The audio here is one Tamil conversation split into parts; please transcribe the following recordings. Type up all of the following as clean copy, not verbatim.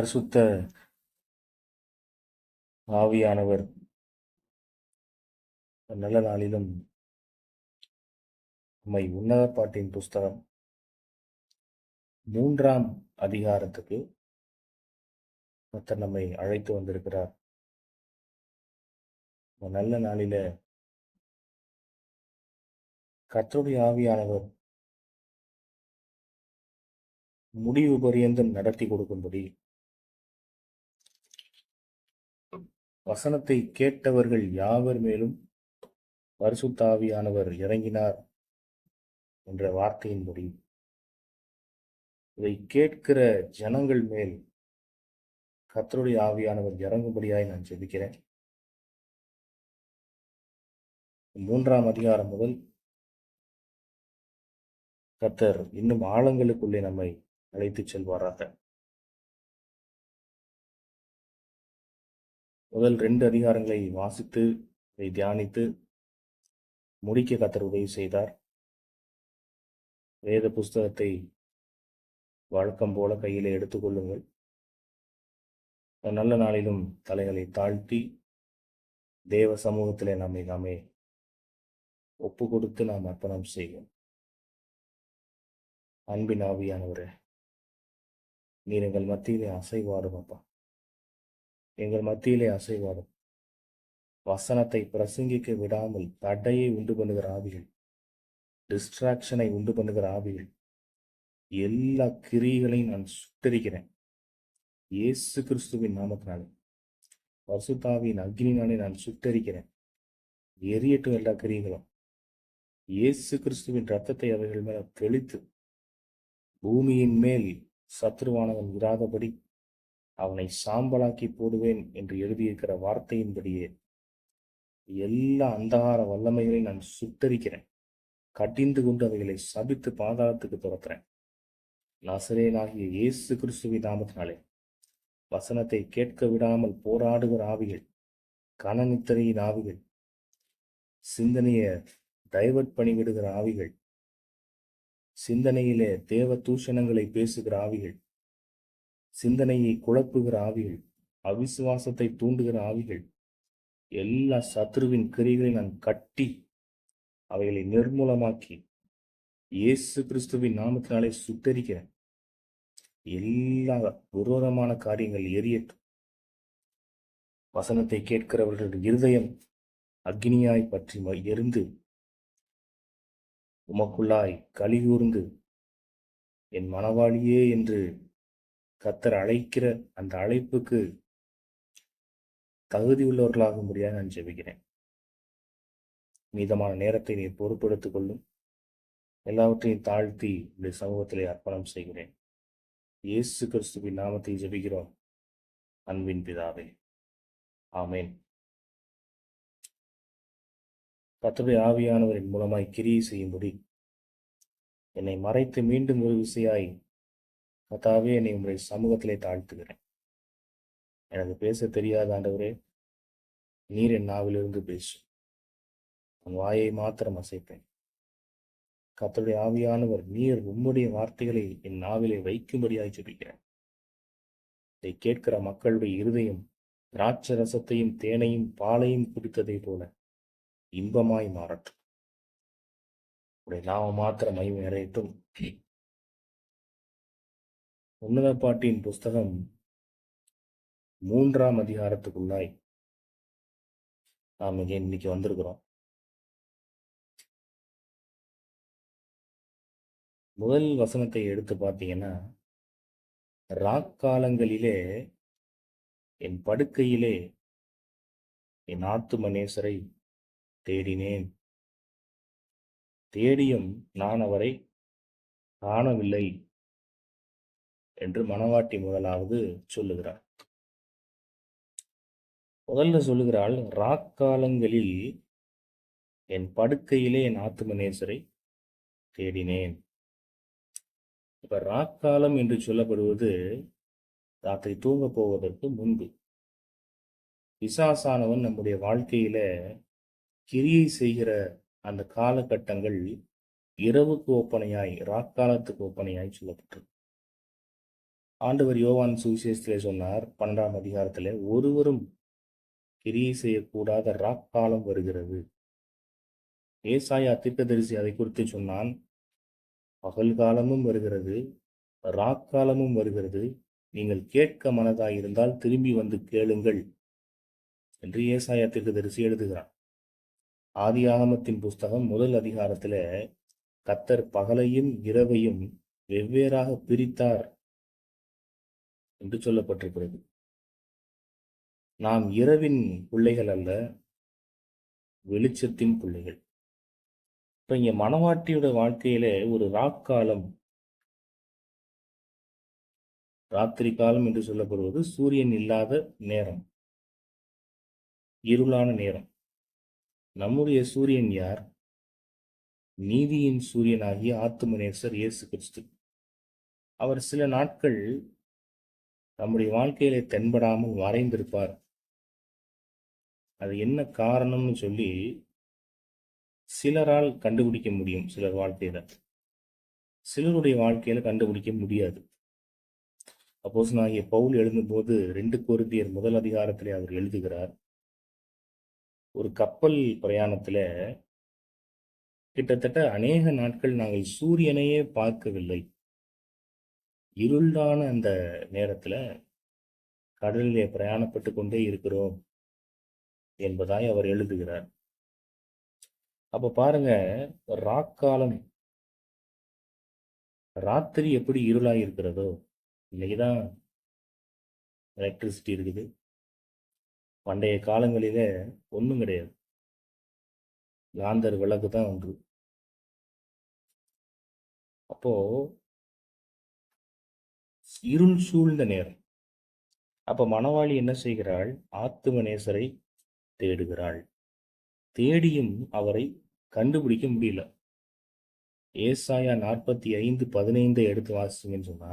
பரிசுத்த ஆவியானவர் நல்ல நாளிலும் நம்மை உன்னத பாட்டின் புஸ்தகம் 3ஆம் அதிகாரத்துக்கு கர்த்தர் நம்மை அழைத்து வந்திருக்கிறார். நல்ல நாளில கர்த்தருடைய ஆவியானவர் முடிவு பரியந்தம் நடத்தி கொடுக்கும்படி வசனத்தை கேட்டவர்கள் யாவர் மேலும் பரிசுத்த ஆவியானவர் இறங்கினார் என்ற வார்த்தையின்படி இதை கேட்கிற ஜனங்கள் மேல் கர்த்தருடைய ஆவியானவர் இறங்கும்படியாய் நான் ஜெபிக்கிறேன். 3ஆம் அதிகாரம் முதல் கர்த்தர் இன்னும் ஆழங்களுக்குள்ளே நம்மை அழைத்து செல்வாராக. முதல் 2 அதிகாரங்களை வாசித்து இதை தியானித்து முடிக்க கர்த்தர் உதவி செய்தார். வேத புஸ்தகத்தை வழக்கம் போல கையிலே எடுத்துக்கொள்ளுங்கள். நல்ல நாளிலும் தலைகளை தாழ்த்தி தேவ சமூகத்திலே நாமே ஒப்பு கொடுத்து நாம் அர்ப்பணம் செய்வோம். அன்பின் ஆவியானவரே, நீர் எங்கள் மத்தியிலே அசைவாடும் அப்பா, எங்கள் மத்தியிலே அசைவாடும். வசனத்தை பிரசங்கிக்க விடாமல் தடையை உண்டு பண்ணுகிற ஆவிகள், டிஸ்ட்ராக்ஷனை உண்டு பண்ணுகிற ஆவிகள், எல்லா கிரியைகளையும் நான் சுட்டரிக்கிறேன் இயேசு கிறிஸ்துவின் நாமத்தினாலே. பரிசுத்தாவியின் அக்னினாலே நான் சுட்டரிக்கிறேன். எரியட்டும் எல்லா கிரியைகளும். இயேசு கிறிஸ்துவின் ரத்தத்தை அவர்கள் மேல தெளித்து பூமியின் மேல் சத்ருவானவன் இராதபடி அவனை சாம்பலாக்கி போடுவேன் என்று எழுதியிருக்கிற வார்த்தையின்படியே எல்லா அந்தகார வல்லமைகளையும் நான் சுட்டரிக்கிறேன். கடிந்து கொண்டு அவைகளை சபித்து பாதாளத்துக்கு துரத்துறேன். நசரேயனாகிய இயேசு கிறிஸ்துவின் நாமத்தினாலே வசனத்தை கேட்க விடாமல் போராடுகிற ஆவிகள், கனநித்திரையின் ஆவிகள், சிந்தனையை டைவர்ட் பண்ணிவிடுகிற ஆவிகள், சிந்தனையிலே தேவ தூஷணங்களை பேசுகிற ஆவிகள், சிந்தனையை குழப்புகிற ஆவிகள், அவிசுவாசத்தை தூண்டுகிற ஆவிகள், எல்லா சத்ருவின் கிரிகளை நான் கட்டி அவைகளை நிர்மூலமாக்கி இயேசு கிறிஸ்துவின் நாமத்தினாலே சுட்டரிக்கிறேன். எல்லா விரோதமான காரியங்கள் எரியட்டும். வசனத்தை கேட்கிறவர்களுடைய இருதயம் அக்னியாய் பற்றி எரிந்து உமக்குள்ளாய் கலிகூர்ந்து என் மனவாளியே என்று கர்த்தர் அழைக்கிற அந்த அழைப்புக்கு தகுதியுள்ளவர்களாக முடியாது நான் ஜெபிக்கிறேன். மீதமான நேரத்தை நீர் பொறுப்பெடுத்துக் கொள்ளும். எல்லாவற்றையும் தாழ்த்தி இந்த சமூகத்திலே அர்ப்பணம் செய்கிறேன். இயேசு கிறிஸ்துவின் நாமத்தை ஜெபிக்கிறோம் அன்பின் பிதாவே, ஆமேன். கர்த்தருடைய ஆவியானவரின் மூலமாய் கிரியை செய்யும்படி என்னை மறைத்து மீண்டும் ஒரு விசையாய் கர்த்தாவே என்னை உங்களுடைய சமூகத்திலே தாழ்த்துகிறேன். எனக்கு பேச தெரியாத ஆண்டவரே, நீர் என் நாவிலிருந்து பேசும். உன் வாயை மாத்திரம் அசைப்பேன். கர்த்தருடைய ஆவியானவர் நீர் உம்முடைய வார்த்தைகளை என் நாவிலே வைக்கும்படியாய் ஜெபிக்கிறேன். இதை கேட்கிற மக்களுடைய இருதயம் திராட்சை ரசத்தையும் தேனையும் பாலையும் குடித்ததை போல இன்பமாய் மாறட்டும். உடைய நாம மாத்திர மகிமை அடையட்டும். உன்னத பாட்டின் புஸ்தகம் 3ஆம் அதிகாரத்துக்குள்ளாய் நாம் இன்னைக்கு வந்திருக்கிறோம். முதல் வசனத்தை எடுத்து பார்த்தீங்கன்னா, ராக்காலங்களிலே என் படுக்கையிலே என் ஆத்தும நேசரை தேடினேன், தேடியும் நான் அவரை காணவில்லை என்று மணவாட்டி முதலாவது சொல்லுகிறார். முதல்ல சொல்லுகிறாள், ராக்காலங்களில் என் படுக்கையிலே என் ஆத்தும நேசரை தேடினேன். இப்ப ராக்காலம் என்று சொல்லப்படுவது ராத்திரி தூங்க போவதற்கு முன்பு. பிசாசானவன் நம்முடைய வாழ்க்கையில கிரியை செய்கிற அந்த காலகட்டங்கள் இரவுக்கு ஒப்பனையாய், ராக்காலத்துக்கு ஒப்பனையாய் சொல்லப்பட்டது. ஆண்டவர் யோவான் சுவிசேஷத்திலே சொன்னார் 12ஆம் அதிகாரத்திலே, ஒருவரும் கிரியை செய்யக்கூடாத ராக்காலம் வருகிறது. ஏசாயா தீர்க்கதரிசி அதை குறித்து சொன்னான். பகல் காலமும் வருகிறது, ராக்காலமும் வருகிறது. நீங்கள் கேட்க மனதாயிருந்தால் திரும்பி வந்து கேளுங்கள் என்று ஏசாயா தீர்க்கதரிசி எழுதுகிறான். ஆதியாகமத்தின் புஸ்தகம் 1 அதிகாரத்தில் கர்த்தர் பகலையும் இரவையும் வெவ்வேறாக பிரித்தார் என்று சொல்லப்பட்டிருக்கிறது. நாம் இரவின் பிள்ளைகள் அல்ல, வெளிச்சத்தின் பிள்ளைகள். இப்ப இங்க மணவாட்டியோட வாழ்க்கையில ஒரு ராக்காலம், ராத்திரி காலம் என்று சொல்லப்படுவது சூரியன் இல்லாத நேரம், இருளான நேரம். நம்முடைய சூரியன் யார்? நீதியின் சூரியனாகிய ஆத்துமநேசர் இயேசு கிறிஸ்து. அவர் சில நாட்கள் நம்முடைய வாழ்க்கையில தென்படாமல் மறைந்திருப்பார். அது என்ன காரணம்னு சொல்லி சிலரால் கண்டுபிடிக்க முடியும். சிலர் வாழ்க்கையில, சிலருடைய வாழ்க்கையில கண்டுபிடிக்க முடியாது. அப்போஸ்தலனாகிய பவுல் எழுதும்போது 2 கொரிந்தியர் 1 அதிகாரத்திலே அவர் எழுதுகிறார், ஒரு கப்பல் பிரயாணத்துல கிட்டத்தட்ட அநேக நாட்கள் நாங்கள் சூரியனையே பார்க்கவில்லை. இருளான அந்த நேரத்துல கடலிலே பிரயாணப்பட்டு கொண்டே இருக்கிறோம் என்பதாய் அவர் எழுதுகிறார். அப்ப பாருங்க, ராக்காலம், ராத்திரி எப்படி இருளாய் இருக்கிறதோ, இன்னைக்குதான் எலக்ட்ரிசிட்டி இருக்குது. பண்டைய காலங்களில ஒன்றும் கிடையாது, லாந்தர் விளக்கு தான் ஒன்று. அப்போ இருள் சூழ்ந்த நேரம். அப்ப மணவாளி என்ன செய்கிறாள்? ஆத்துமநேசரை தேடுகிறாள். தேடியும் அவரை கண்டுபிடிக்க முடியல. ஏசாயா 45:15 எடுத்து வாசிங்கன்னு சொன்னா,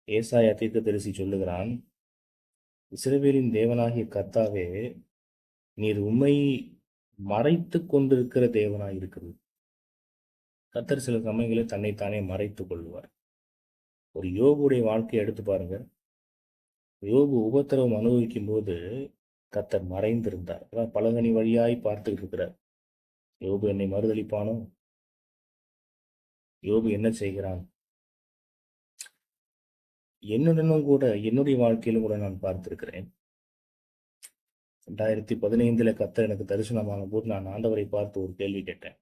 ஏசாயா தீர்க்கதரிசி சொல்லுகிறான், இஸ்ரவேலின் தேவனாகிய கர்த்தாவே, நீர் உம்மை மறைத்து கொண்டிருக்கிற தேவனாய் இருக்கிறது. கர்த்தர் சில சமயங்களில் தன்னைத்தானே மறைத்துக் கொள்வார். ஒரு யோபுடைய வாழ்க்கையை எடுத்து பாருங்க. யோபு உபத்திரவம் அனுபவிக்கும் போது கர்த்தர் மறைந்திருந்தார். அதான் பலகனி வழியாய் பார்த்துக்கிட்டு இருக்கிறார். யோபு என்னை மறுதளிப்பானோ? யோபு என்ன செய்கிறான்? என்னுடனும் கூட, என்னுடைய வாழ்க்கையிலும் கூட நான் பார்த்திருக்கிறேன். 2015 கர்த்தர் எனக்கு தரிசனமான போது நான் ஆண்டவரை பார்த்து ஒரு கேள்வி கேட்டேன்.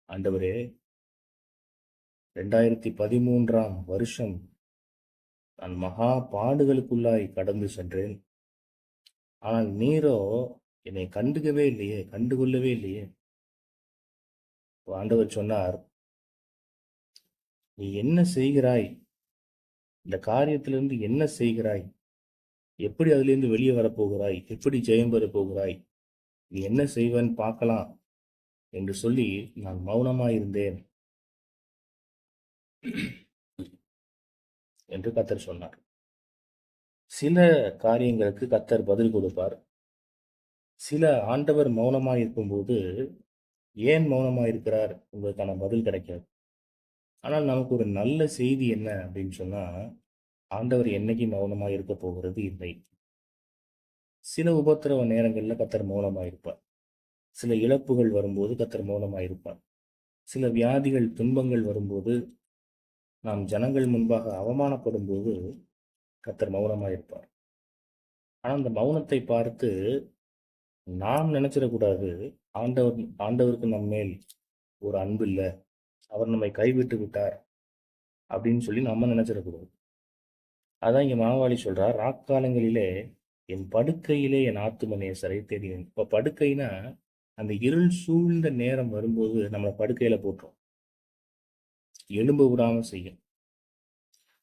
ஆண்டவரே, 2013ஆம் வருஷம் நான் மகா பாடுகளுக்குள்ளாய் கடந்து சென்றேன். ஆனால் நீரோ என்னை கண்டுகவே இல்லையே, கண்டுகொள்ளவே இல்லையே. ஆண்டவர் சொன்னார், நீ என்ன செய்கிறாய்? இந்த காரியத்திலிருந்து என்ன செய்கிறாய்? எப்படி அதிலிருந்து வெளியே வரப்போகிறாய்? எப்படி ஜெயம் பெற போகிறாய்? நீ என்ன செய்வன்னு பார்க்கலாம் என்று சொல்லி நான் மௌனமாயிருந்தேன் என்று கர்த்தர் சொன்னார். சில காரியங்களுக்கு கர்த்தர் பதில் கொடுப்பார். சில ஆண்டவர் மௌனமாய் இருக்கும்போது ஏன் மௌனமாய் இருக்கிறார் என்பதற்கான பதில் கிடைக்காது. ஆனால் நமக்கு ஒரு நல்ல செய்தி என்ன அப்படின்னு சொன்னா, ஆண்டவர் என்னைக்கு மௌனமாய் இருக்க போகிறது இல்லை. சில உபத்திரவ நேரங்களில் கர்த்தர் மௌனமாய் இருப்பார். சில இழப்புகள் வரும்போது கர்த்தர் மௌனமாய் இருப்பார். சில வியாதிகள், துன்பங்கள் வரும்போது, நாம் ஜனங்கள் முன்பாக அவமானப்படும் போது கர்த்தர் மௌனமாய் இருப்பார். ஆனால் அந்த மௌனத்தை பார்த்து நாம் நினைச்சிடக்கூடாது, ஆண்டவருக்கு நம்ம மேல் ஒரு அன்பு இல்லை, அவர் நம்மை கைவிட்டு விட்டார் அப்படின்னு சொல்லி நம்ம நினைச்சிடக்கூடாது. அதான் இங்க மணவாளி சொல்றார், ராக்காலங்களிலே என் படுக்கையிலே என் ஆத்தும நேசரை தேடினேன். இப்ப படுக்கைனா அந்த இருள் சூழ்ந்த நேரம் வரும்போது நம்மளை படுக்கையில போட்டுரும், எழும்ப விடாம செய்யும்,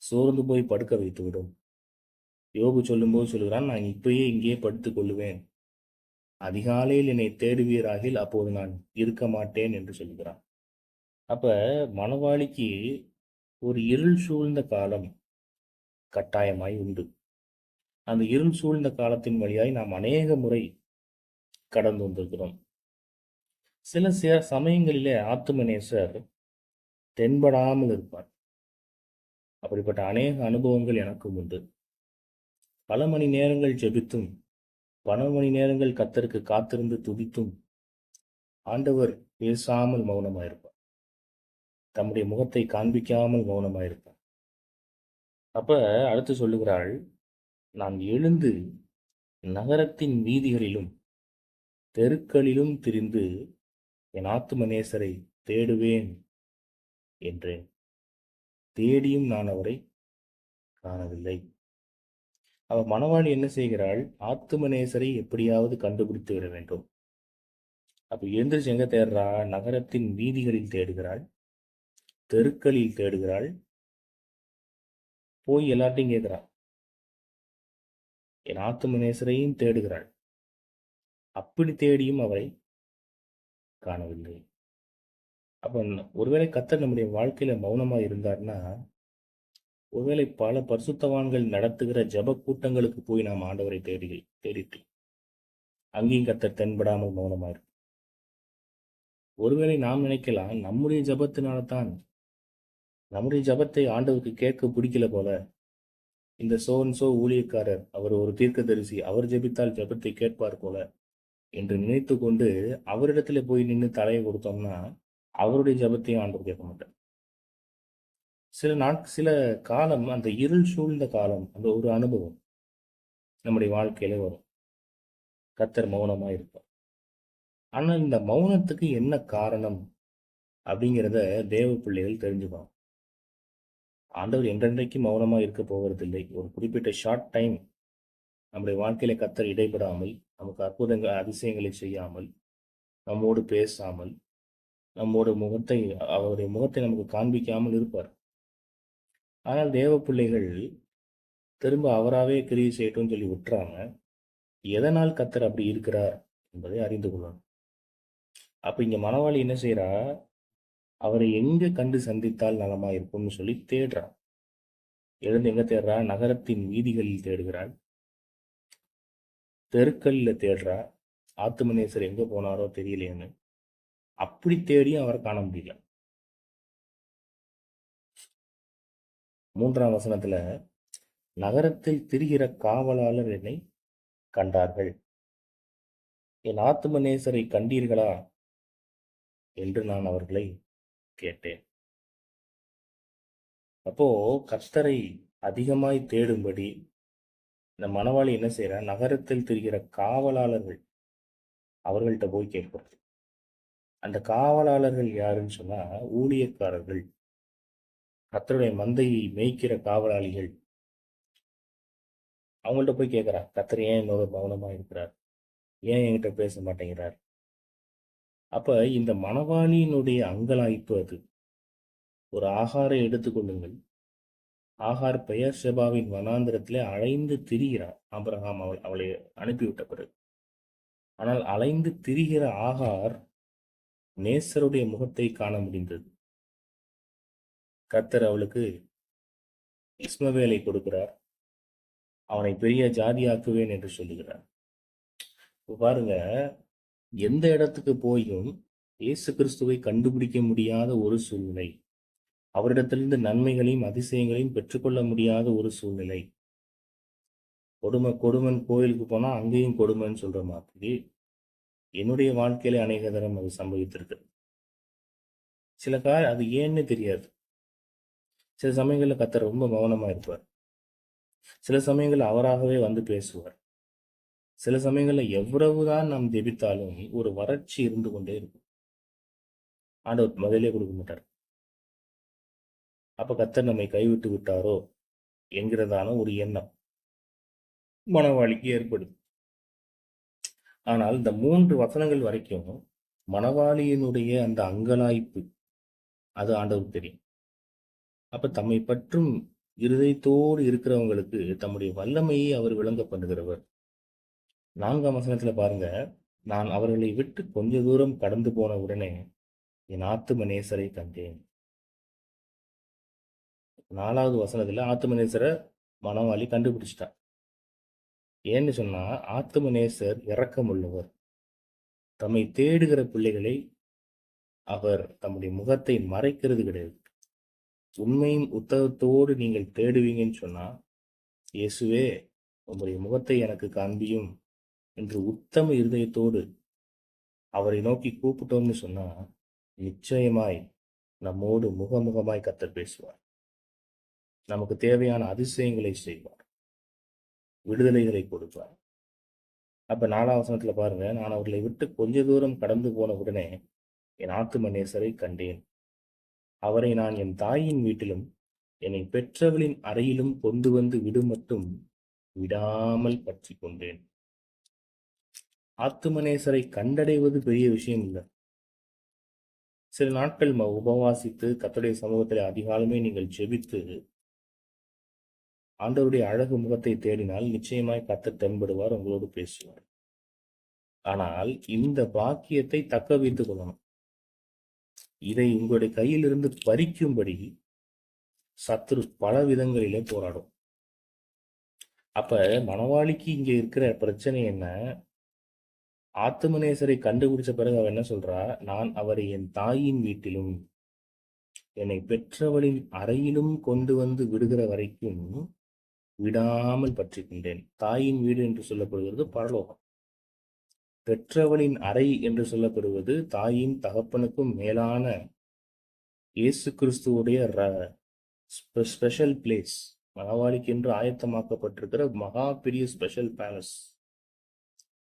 சோர்ந்து போய் படுக்க வைத்து விடும். யோபு சொல்லும்போது சொல்லுகிறான், நான் இப்பயே இங்கேயே படுத்துக் கொள்ளுவேன், அதிகாலையில் என்னை தேடுவீராகில் அப்போது நான் இருக்க மாட்டேன் என்று சொல்கிறான். அப்ப மணவாளிக்கு ஒரு இருள் சூழ்ந்த காலம் கட்டாயமாய் உண்டு. அந்த இருள் சூழ்ந்த காலத்தின் வழியாய் நாம் அநேக முறை கடந்து வந்திருக்கிறோம். சில சமயங்களிலே ஆத்துமநேசர் தென்படாமல் இருப்பார். அப்படிப்பட்ட அநேக அனுபவங்கள் எனக்கும் உண்டு. பல மணி நேரங்கள் ஜெபித்தும், பல மணி நேரங்கள் கர்த்தருக்கு காத்திருந்து துதித்தும், ஆண்டவர் பேசாமல் மௌனமாயிருப்பார். தம்முடைய முகத்தை காண்பிக்காமல் மௌனமாயிருப்பார். அப்ப அடுத்து சொல்லுகிறாள், நான் எழுந்து நகரத்தின் வீதிகளிலும் தெருக்களிலும் திரிந்து என் ஆத்தும நேசரை தேடுவேன் என்றேன். தேடியும் நான் அவரை காணவில்லை. அவ மணவாளி என்ன செய்கிறாள்? ஆத்தும நேசரை எப்படியாவது கண்டுபிடித்து விட வேண்டும். அப்ப எழுந்திரிச்சு எங்க தேடுறா? நகரத்தின் வீதிகளில் தேடுகிறாள், தெருக்களில் தேடுகிறாள், போய் எல்லார்ட்டையும் கேட்கிறா. என் ஆத்தும நேசரையும் தேடுகிறாள். அப்படி தேடியும் அவரை காணவில்லை. அப்ப ஒருவேளை கர்த்தர் நம்முடைய வாழ்க்கையில மௌனமா இருந்தார்னா, ஒருவேளை பல பரிசுத்தவான்கள் நடத்துகிற ஜெப கூட்டங்களுக்கு போய் நாம் ஆண்டவரை தேடிட்டு அங்கேயும் கர்த்தர் தென்படாமல் மௌனமா இருக்கு. ஒருவேளை நாம் நினைக்கலாம், நம்முடைய ஜெபத்தினால தான், நம்முடைய ஜெபத்தை ஆண்டவருக்கு கேட்க பிடிக்கல போல, இந்த சோ அண்ட் சோ ஊழியக்காரர், அவர் ஒரு தீர்க்கதரிசி, அவர் ஜெபித்தால் ஜெபத்தை கேட்பார் போல என்று நினைத்து கொண்டு அவரிடத்துல போய் நின்று தலையை கொடுத்தோம்னா, அவருடைய ஜெபத்தையும் ஆண்டவர் கேட்க மாட்டார். சில காலம், அந்த இருள் சூழ்ந்த காலம், அந்த ஒரு அனுபவம் நம்முடைய வாழ்க்கையில வரும். கர்த்தர் மௌனமா இருப்பார். ஆனா இந்த மௌனத்துக்கு என்ன காரணம் அப்படிங்கிறத தேவ பிள்ளைகள் தெரிஞ்சுக்கணும். ஆண்டவர் என்றென்றைக்கு மௌனமா இருக்க போவதில்லை. ஒரு குறிப்பிட்ட ஷார்ட் டைம் நம்முடைய வாழ்க்கையில கர்த்தர் இடைபடாமல், நமக்கு அற்புதங்கள் அதிசயங்களை செய்யாமல், நம்மோடு பேசாமல், அவருடைய முகத்தை நமக்கு காண்பிக்காமல் இருப்பார். ஆனால் தேவ பிள்ளைகள் திரும்ப அவராகவே கிரியை செய்யட்டும் சொல்லி விட்டுறாங்க. எதனால் கர்த்தர் அப்படி இருக்கிறார் என்பதை அறிந்து கொள்ளணும். அப்ப இங்க மணவாளி என்ன செய்யறா? அவரை எங்க கண்டு சந்தித்தால் நலமா இருக்கும்னு சொல்லி தேடுறா. எழுந்து எங்க தேடுறா? நகரத்தின் வீதிகளில் தேடுகிறாள், தெருக்கல்ல தேடுறா. ஆத்துமநேசர் எங்க போனாரோ தெரியலையேன்னு. அப்படி தேடியும் அவரை காண முடியல. 3ஆம் வசனத்துல, நகரத்தில் திரிகிற காவலாளர் என்னை கண்டார்கள். என் ஆத்தும நேசரை கண்டீர்களா என்று நான் அவர்களை கேட்டேன். அப்போ கர்த்தரை அதிகமாய் தேடும்படி இந்த மணவாளி என்ன செய்யறா? நகரத்தில் திரிகிற காவலாளர்கள், அவர்கள்ட்ட போய் கேட்கிறது. அந்த காவலாளர்கள் யாருன்னு சொன்னா, ஊழியக்காரர்கள், கர்த்தருடைய மந்தையை மேய்க்கிற காவலாளிகள். அவங்கள்ட்ட போய் கேட்கிறா, கர்த்தர் ஏன் என்னோட மௌனமா இருக்கிறார்? ஏன் என்கிட்ட பேச மாட்டேங்கிறார்? அப்ப இந்த மணவாளியினுடைய அங்கலாய்ப்பு அது. ஒரு ஆகாரை எடுத்துக்கொள்ளுங்கள். ஆகார் பெயர் செபாவின் வனாந்திரத்திலே அலைந்து திரிகிறார். ஆபிரகாம் அவளை அனுப்பிவிட்ட பிறகு. ஆனால் அலைந்து திரிகிற ஆகார் நேசருடைய முகத்தை காண முடிந்தது. கர்த்தர் அவளுக்கு இஸ்மவேலை கொடுக்கிறார். அவனை பெரிய ஜாதியாக்குவேன் என்று சொல்லுகிறார். பாருங்க, எந்த இடத்துக்கு போயும் இயேசு கிறிஸ்துவை கண்டுபிடிக்க முடியாத ஒரு சூழ்நிலை, அவரிடத்திலிருந்து நன்மைகளையும் அதிசயங்களையும் பெற்றுக்கொள்ள முடியாத ஒரு சூழ்நிலை. கொடுமன் கோயிலுக்கு போனா அங்கேயும் கொடுமைன்னு சொல்ற மாதிரி என்னுடைய வாழ்க்கையில அநேக தரம் அது சம்பவித்திருக்கு. அது ஏன்னு தெரியாது. சில சமயங்கள்ல கர்த்தர் ரொம்ப மௌனமா இருப்பார். சில சமயங்கள்ல அவராகவே வந்து பேசுவார். சில சமயங்கள்ல எவ்வளவுதான் நாம் ஜெபித்தாலும் ஒரு வறட்சி இருந்து கொண்டே இருக்கும். ஆண்டவர் பதிலே கொடுக்க மாட்டார். அப்ப கர்த்தர் நம்மை கைவிட்டு விட்டாரோ என்கிறதான ஒரு எண்ணம் மனவாளிக்கு ஏற்படுது. ஆனால் இந்த 3 வசனங்கள் வரைக்கும் மனவாளியினுடைய அந்த அங்கலாய்ப்பு அது ஆண்டவருக்கு தெரியும். அப்ப தம்மை பற்றும் இருதயத்தோடு இருக்கிறவங்களுக்கு தம்முடைய வல்லமையை அவர் விளங்க பண்ணுகிறவர். 4ஆம் வசனத்துல பாருங்க, நான் அவர்களை விட்டு கொஞ்ச தூரம் கடந்து போன உடனே என் ஆத்தும நேசரை கண்டேன். 4வது வசனத்துல ஆத்தும நேசரை மனவாளி கண்டுபிடிச்சிட்டார். ஏன்னு சொன்னா, ஆத்தும நேசர் இரக்கம் உள்ளவர். தம்மை தேடுகிற பிள்ளைகளை அவர் தம்முடைய முகத்தை மறைக்கிறது கிடையாது. உண்மையும் உத்தமத்தோடு நீங்கள் தேடுவீங்கன்னு சொன்னா, இயேசுவே உம்முடைய முகத்தை எனக்கு காண்பியும் என்று உத்தம இருதயத்தோடு அவரை நோக்கி கூப்பிட்டோம்னு சொன்னா, நிச்சயமாய் நம்மோடு முகமுகமாய் கர்த்தர் பேசுவார். நமக்கு தேவையான அதிசயங்களை செய்வார், விடுதலைகளை கொடுப்பார். அப்ப 4ஆம் வசனத்துல பாருங்க, நான் அவர்களை விட்டு கொஞ்ச தூரம் கடந்து போன உடனே என் ஆத்தும நேசரை கண்டேன். அவரை நான் என் தாயின் வீட்டிலும் என்னை பெற்றவளின் அறையிலும் கொண்டு வந்து விடுமட்டும் விடாமல் பற்றி கொண்டேன். ஆத்துமநேசரை கண்டடைவது பெரிய விஷயம் இல்லை. சில நாட்கள் உபவாசித்து கர்த்தருடைய சமூகத்தில் அதிகாலமே நீங்கள் ஜெபித்து ஆண்டவருடைய அழகு முகத்தை தேடினால் நிச்சயமாய் கர்த்தர் தென்படுவார், உங்களோடு பேசுவார். ஆனால் இந்த பாக்கியத்தை தக்க வைத்துக் கொள்ளணும். இதை உங்களுடைய கையிலிருந்து பறிக்கும்படி சத்துரு பல விதங்களிலே போராடும். அப்ப மணவாளிக்கு இங்க இருக்கிற பிரச்சனை என்ன? ஆத்துமநேசரை கண்டுபிடிச்ச பிறகு அவ என்ன சொல்றா? நான் அவரை என் தாயின் வீட்டிலும் என்னை பெற்றவளின் அறையிலும் கொண்டு வந்து விடுகிற வரைக்கும் விடாமல் பற்றி கொண்டேன். தாயின் வீடு என்று சொல்லப்படுகிறது பரலோகம். பெற்றவளின் அறை என்று சொல்லப்படுவது தாயின் தகப்பனுக்கும் மேலான இயேசு கிறிஸ்துவுடைய ஸ்பெஷல் பிளேஸ். மணவாளிக்கு என்று ஆயத்தமாக்கப்பட்டிருக்கிற மகா பெரிய ஸ்பெஷல் பேலஸ்.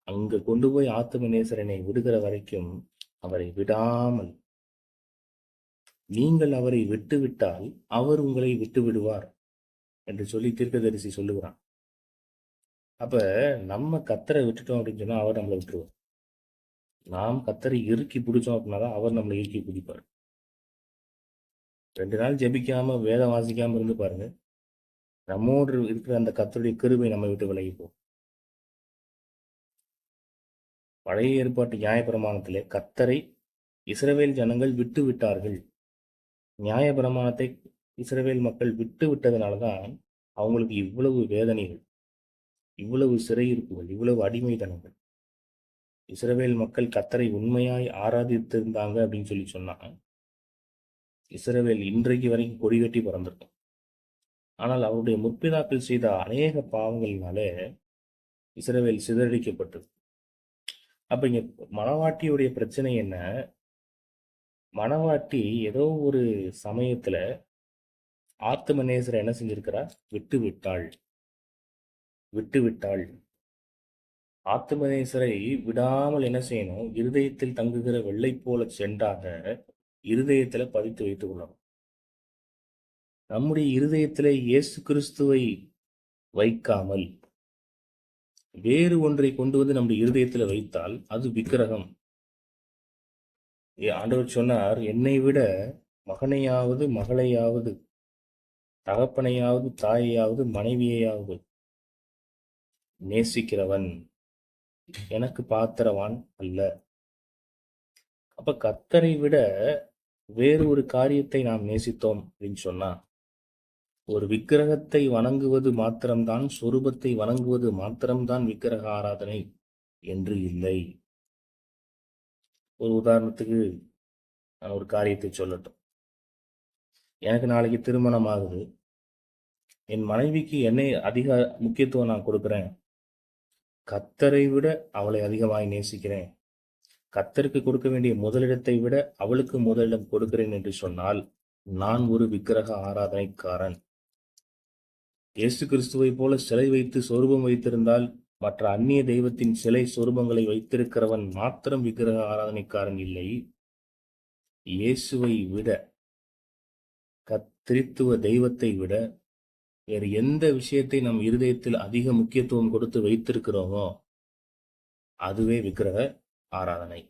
அங்க கொண்டு போய் ஆத்துமநேசரனை விடுகிற வரைக்கும் அவரை விடாமல், நீங்கள் அவரை விட்டுவிட்டால் அவர் உங்களை விட்டு விடுவார் என்று சொல்லி தீர்க்கதரிசி சொல்லுகிறான். அப்ப நம்ம கர்த்தரை விட்டுட்டோம் அப்படின்னு சொன்னா அவர் நம்மளை விட்டுருவார். நாம் கர்த்தரை இறுக்கி பிடிச்சோம் அப்படின்னா தான் அவர் நம்மளை இறுக்கி பிடிப்பார். 2 நாள் ஜெபிக்காம வேதம் வாசிக்காம இருந்து பாருங்க, நம்மோடு இருக்கிற அந்த கர்த்தருடைய கிருபை நம்ம விட்டு விலகி போகும். பழைய ஏற்பாட்டு நியாயப்பிரமாணத்திலே கர்த்தரை இஸ்ரவேல் ஜனங்கள் விட்டு விட்டார்கள். நியாயப்பிரமாணத்தை இஸ்ரவேல் மக்கள் விட்டு விட்டதுனாலதான் அவங்களுக்கு இவ்வளவு வேதனைகள், இவ்வளவு சிறையிருப்புகள், இவ்வளவு அடிமைத்தனங்கள். இஸ்ரவேல் மக்கள் கர்த்தரை உண்மையாய் ஆராதித்திருந்தாங்க அப்படின்னு சொல்லி சொன்னா இஸ்ரவேல் இன்றைக்கு வரைக்கும் கொடி கட்டி பறந்திருக்கும். ஆனால் அவருடைய முற்பிதாக்கள் செய்த அநேக பாவங்களினாலே இஸ்ரவேல் சிதறடிக்கப்பட்டது. அப்ப இங்க மணவாட்டியுடைய பிரச்சனை என்ன? மணவாட்டி ஏதோ ஒரு சமயத்துல ஆத்துமநேசரை என்ன செஞ்சிருக்கிறா? விட்டு விட்டாள். ஆத்துமநேசரை விடாமல் என்ன செய்யணும்? இருதயத்தில் தங்குகிற வெள்ளை போல சென்றாக இருதயத்துல பதித்து வைத்துக் கொள்ளணும். நம்முடைய இருதயத்திலே இயேசு கிறிஸ்துவை வைக்காமல் வேறு ஒன்றை கொண்டு வந்து நம்முடைய இருதயத்துல வைத்தால் அது விக்கிரகம். ஆண்டவர் சொன்னார், என்னை விட மகனையாவது மகளையாவது தகப்பனையாவது தாயையாவது மனைவியையாவது நேசிக்கிறவன் எனக்கு பாத்திரவான் அல்ல. அப்ப கர்த்தரை விட வேறு ஒரு காரியத்தை நாம் நேசித்தோம் அப்படின்னு சொன்னா, ஒரு விக்கிரகத்தை வணங்குவது மாத்திரம்தான், சொரூபத்தை வணங்குவது மாத்திரம்தான் விக்கிரக ஆராதனை என்று இல்லை. ஒரு உதாரணத்துக்கு நான் ஒரு காரியத்தை சொல்லட்டும். எனக்கு நாளைக்கு திருமணம் ஆகுது. என் மனைவிக்கு என்னை அதிக முக்கியத்துவம் நான் கொடுக்கிறேன். கர்த்தரை விட அவளை அதிகமாய் நேசிக்கிறேன். கர்த்தருக்கு கொடுக்க வேண்டிய முதலிடத்தை விட அவளுக்கு முதலிடம் கொடுக்கிறேன் என்று சொன்னால் நான் ஒரு விக்கிரக ஆராதனைக்காரன். இயேசு கிறிஸ்துவை போல சிலை வைத்து சொரூபம் வைத்திருந்தால் மற்ற அந்நிய தெய்வத்தின் சிலை சொரூபங்களை வைத்திருக்கிறவன் மாத்திரம் விக்கிரக ஆராதனைக்காரன் இல்லை. இயேசுவை விட, கத்திரித்துவ தெய்வத்தை விட வேறு எந்த விஷயத்தை நம் இருதயத்தில் அதிக முக்கியத்துவம் கொடுத்து வைத்திருக்கிறோமோ அதுவே விக்கிரக ஆராதனை.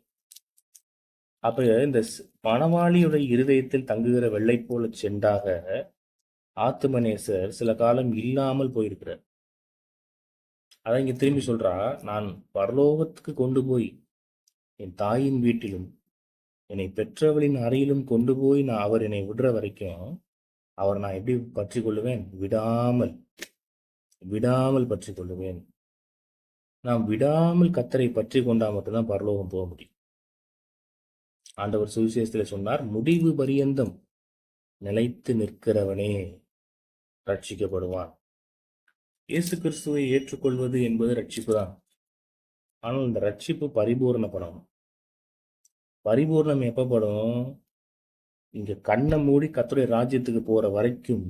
அப்ப இந்த மணவாளியுடைய இருதயத்தில் தங்குகிற வெள்ளை போல சென்றாக ஆத்துமநேசர் சில காலம் இல்லாமல் போயிருக்கிறார். அதான் இங்க திரும்பி சொல்றா, நான் பரலோகத்துக்கு கொண்டு போய் என் தாயின் வீட்டிலும் என்னை பெற்றவளின் அறையிலும் கொண்டு போய் அவர் என்னை விடுற வரைக்கும் அவர் நான் எப்படி பற்றி கொள்ளுவேன்? விடாமல் பற்றி கொள்ளுவேன். நாம் விடாமல் கர்த்தரை பற்றி கொண்டா மட்டும்தான் பரலோகம் போக முடியும். ஆண்டவர் சுவிசேஷத்துல சொன்னார், முடிவு பரியந்தம் நிலைத்து நிற்கிறவனே ரட்சிக்கப்படுவான். இயேசு கிறிஸ்துவை ஏற்றுக்கொள்வது என்பது ரட்சிப்பு தான். ஆனால் இந்த ரட்சிப்பு பரிபூரணப்படும். பரிபூர்ணம் எப்ப படும்? இங்க கண்ணை மூடி கர்த்தருடைய ராஜ்யத்துக்கு போற வரைக்கும்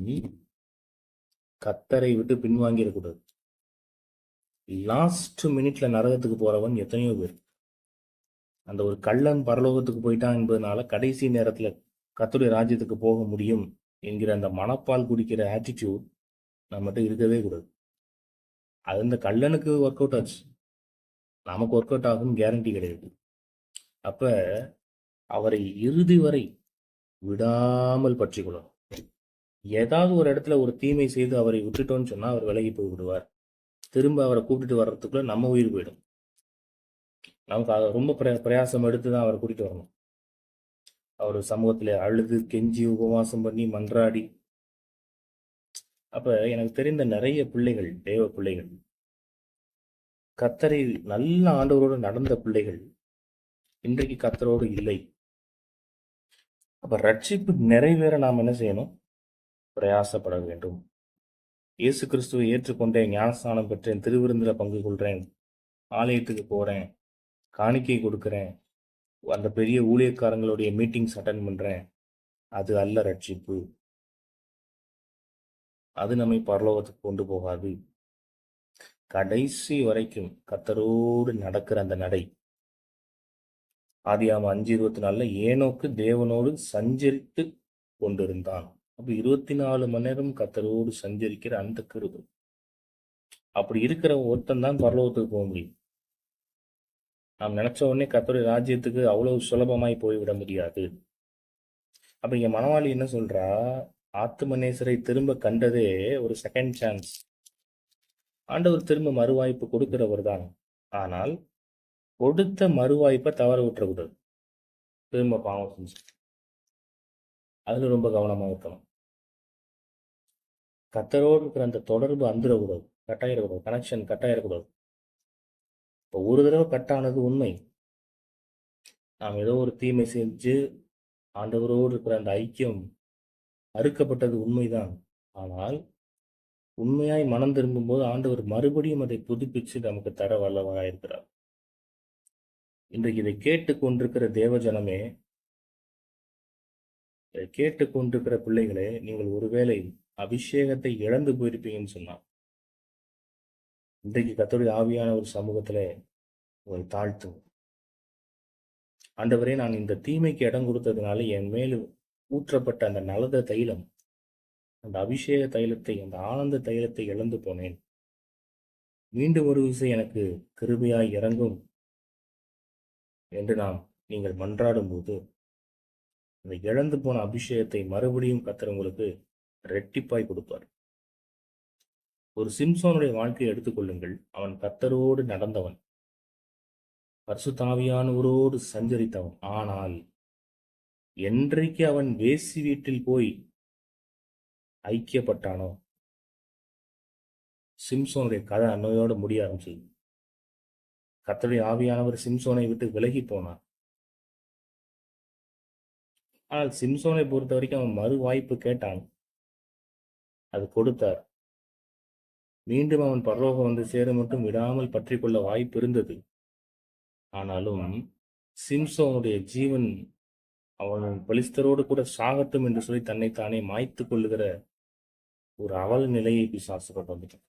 கர்த்தரை விட்டு பின்வாங்கிடக்கூடாது. லாஸ்ட் மினிட்ல நரகத்துக்கு போறவன் எத்தனையோ பேர். அந்த ஒரு கள்ளன் பரலோகத்துக்கு போயிட்டான் என்பதனால கடைசி நேரத்துல கர்த்தருடைய ராஜ்யத்துக்கு போக முடியும் என்கிற அந்த மனப்பால் குடிக்கிற ஆட்டிடியூட் நம்மகிட்ட இருக்கவே கூடாது. அது இந்த கள்ளனுக்கு ஒர்க் அவுட் ஆச்சு, நமக்கு ஒர்க் அவுட் ஆகும் கேரண்டி கிடையாது. அப்ப அவரை இறுதி வரை விடாமல் பற்றிக்கொள்ளும். ஏதாவது ஒரு இடத்துல ஒரு தீமை செய்து அவரை விட்டுட்டோம்னு சொன்னா அவர் விலகி போய் விடுவார். திரும்ப அவரை கூப்பிட்டுட்டு வர்றதுக்குள்ள நம்ம உயிர் போயிடும். நமக்கு அதை ரொம்ப பிரயாசம் எடுத்து தான் அவரை கூட்டிட்டு வரணும். அவர் சமூகத்துல அழுது கெஞ்சி உபவாசம் பண்ணி மன்றாடி. அப்ப எனக்கு தெரிந்த நிறைய பிள்ளைகள், தேவ பிள்ளைகள், கர்த்தரை நல்ல ஆண்டவரோடு நடந்த பிள்ளைகள் இன்றைக்கு கர்த்தரோடு இல்லை. அப்ப ரட்சிப்பு நிறைவேற நாம் என்ன செய்யணும்? பிரயாசப்பட வேண்டும். இயேசு கிறிஸ்துவை ஏற்றுக்கொண்டேன், ஞானஸ்நானம் பெற்றேன், திருவிருந்தில் பங்கு கொள்றேன், ஆலயத்துக்கு போறேன், காணிக்கை கொடுக்கிறேன், அந்த பெரிய ஊழியக்காரங்களுடைய மீட்டிங்ஸ் அட்டன் பண்றேன், அது அல்ல ரட்சிப்பு. அது நம்மை பரலோகத்துக்கு கொண்டு போகாது. கடைசி வரைக்கும் கர்த்தரோடு நடக்கிற அந்த நடை. ஆதியாகமம் 5:24 ஏனோக்கு தேவனோடு சஞ்சரித்து கொண்டிருந்தான். அப்ப 24 மணி நேரம் கர்த்தரோடு சஞ்சரிக்கிற அந்த கிருபை. அப்படி இருக்கிற ஒருத்தன் தான் பரலோகத்துக்கு போக முடியும். நாம் நினைச்ச உடனே கர்த்தருடைய ராஜ்யத்துக்கு அவ்வளவு சுலபமாய் போய்விட முடியாது. அப்ப இங்க மணவாளி என்ன சொல்றா? ஆத்துமநேசரை திரும்ப கண்டதே ஒரு செகண்ட் சான்ஸ். ஆண்டவர் திரும்ப மறுவாய்ப்பு கொடுக்கிறவர் தான். ஆனால் கொடுத்த மறுவாய்ப்பை தவற விட்டுறக்கூடாது. திரும்ப பாவம் செஞ்சு அதுல ரொம்ப கவனமா இருக்கணும். கர்த்தரோடு இருக்கிற அந்த தொடர்பு அந்துடக்கூடாது, கட்டாயிடக்கூடாது, கனெக்ஷன் கட்டாயிடக்கூடாது. இப்போ ஒரு தடவை கட்டானது உண்மை. நாம் ஏதோ ஒரு தீமை செஞ்சு ஆண்டவரோடு இருக்கிற அந்த ஐக்கியம் அறுக்கப்பட்டது உண்மைதான். ஆனால் உண்மையாய் மனம் திரும்பும்போது ஆண்டவர் மறுபடியும் அதை புதுப்பிச்சு நமக்கு தர வல்லவராக இருக்கிறார். இன்றைக்கு இதை கேட்டுக்கொண்டிருக்கிற தேவஜனமே, இதை கேட்டுக்கொண்டிருக்கிற பிள்ளைகளே, நீங்கள் ஒருவேளை அபிஷேகத்தை இழந்து போயிருப்பீங்கன்னு சொன்னா இன்றைக்கு கர்த்தருடைய ஆவியான ஒரு சமூகத்துல உங்களை தாழ்த்தும். ஆண்டவரே, நான் இந்த தீமைக்கு இடம் கொடுத்ததுனால என் மேல் ஊற்றப்பட்ட அந்த நலத தைலம், அந்த அபிஷேக தைலத்தை, அந்த ஆனந்த தைலத்தை இழந்து போனேன். மீண்டும் ஒரு விசை எனக்கு கிருபையாய் இறங்கும் என்று நீங்கள் மன்றாடும் போது அந்த இழந்து போன அபிஷேகத்தை மறுபடியும் கர்த்தர் உங்களுக்கு ரெட்டிப்பாய் கொடுப்பார். ஒரு சிம்சோனுடைய வாழ்க்கையை எடுத்துக்கொள்ளுங்கள். அவன் கர்த்தரோடு நடந்தவன், பரிசுத்த ஆவியானவரோடு சஞ்சரித்தவன். ஆனால் என்றைக்கு அவன் வேசி வீட்டில் போய் ஐக்கியப்பட்டானோ, சிம்சோனுடைய கதை அன்னையோடு முடிய ஆரம்பிச்சது. கர்த்தருடைய ஆவியானவர் சிம்சோனை விட்டு விலகி போனார். ஆனால் சிம்சோனை பொறுத்த வரைக்கும் அவன் மறு வாய்ப்பு கேட்டான், அது கொடுத்தார். மீண்டும் அவன் பரலோகம் வந்து சேர மட்டும் விடாமல் பற்றி கொள்ள வாய்ப்பு இருந்தது. ஆனாலும் சிம்சோனுடைய ஜீவன் அவன் பலிஸ்தரோடு கூட சாகட்டும் என்று சொல்லி தன்னைத்தானே மாய்த்து கொள்ளுகிற ஒரு அவல நிலையை பிசாசு கொண்டு வந்துட்டான்.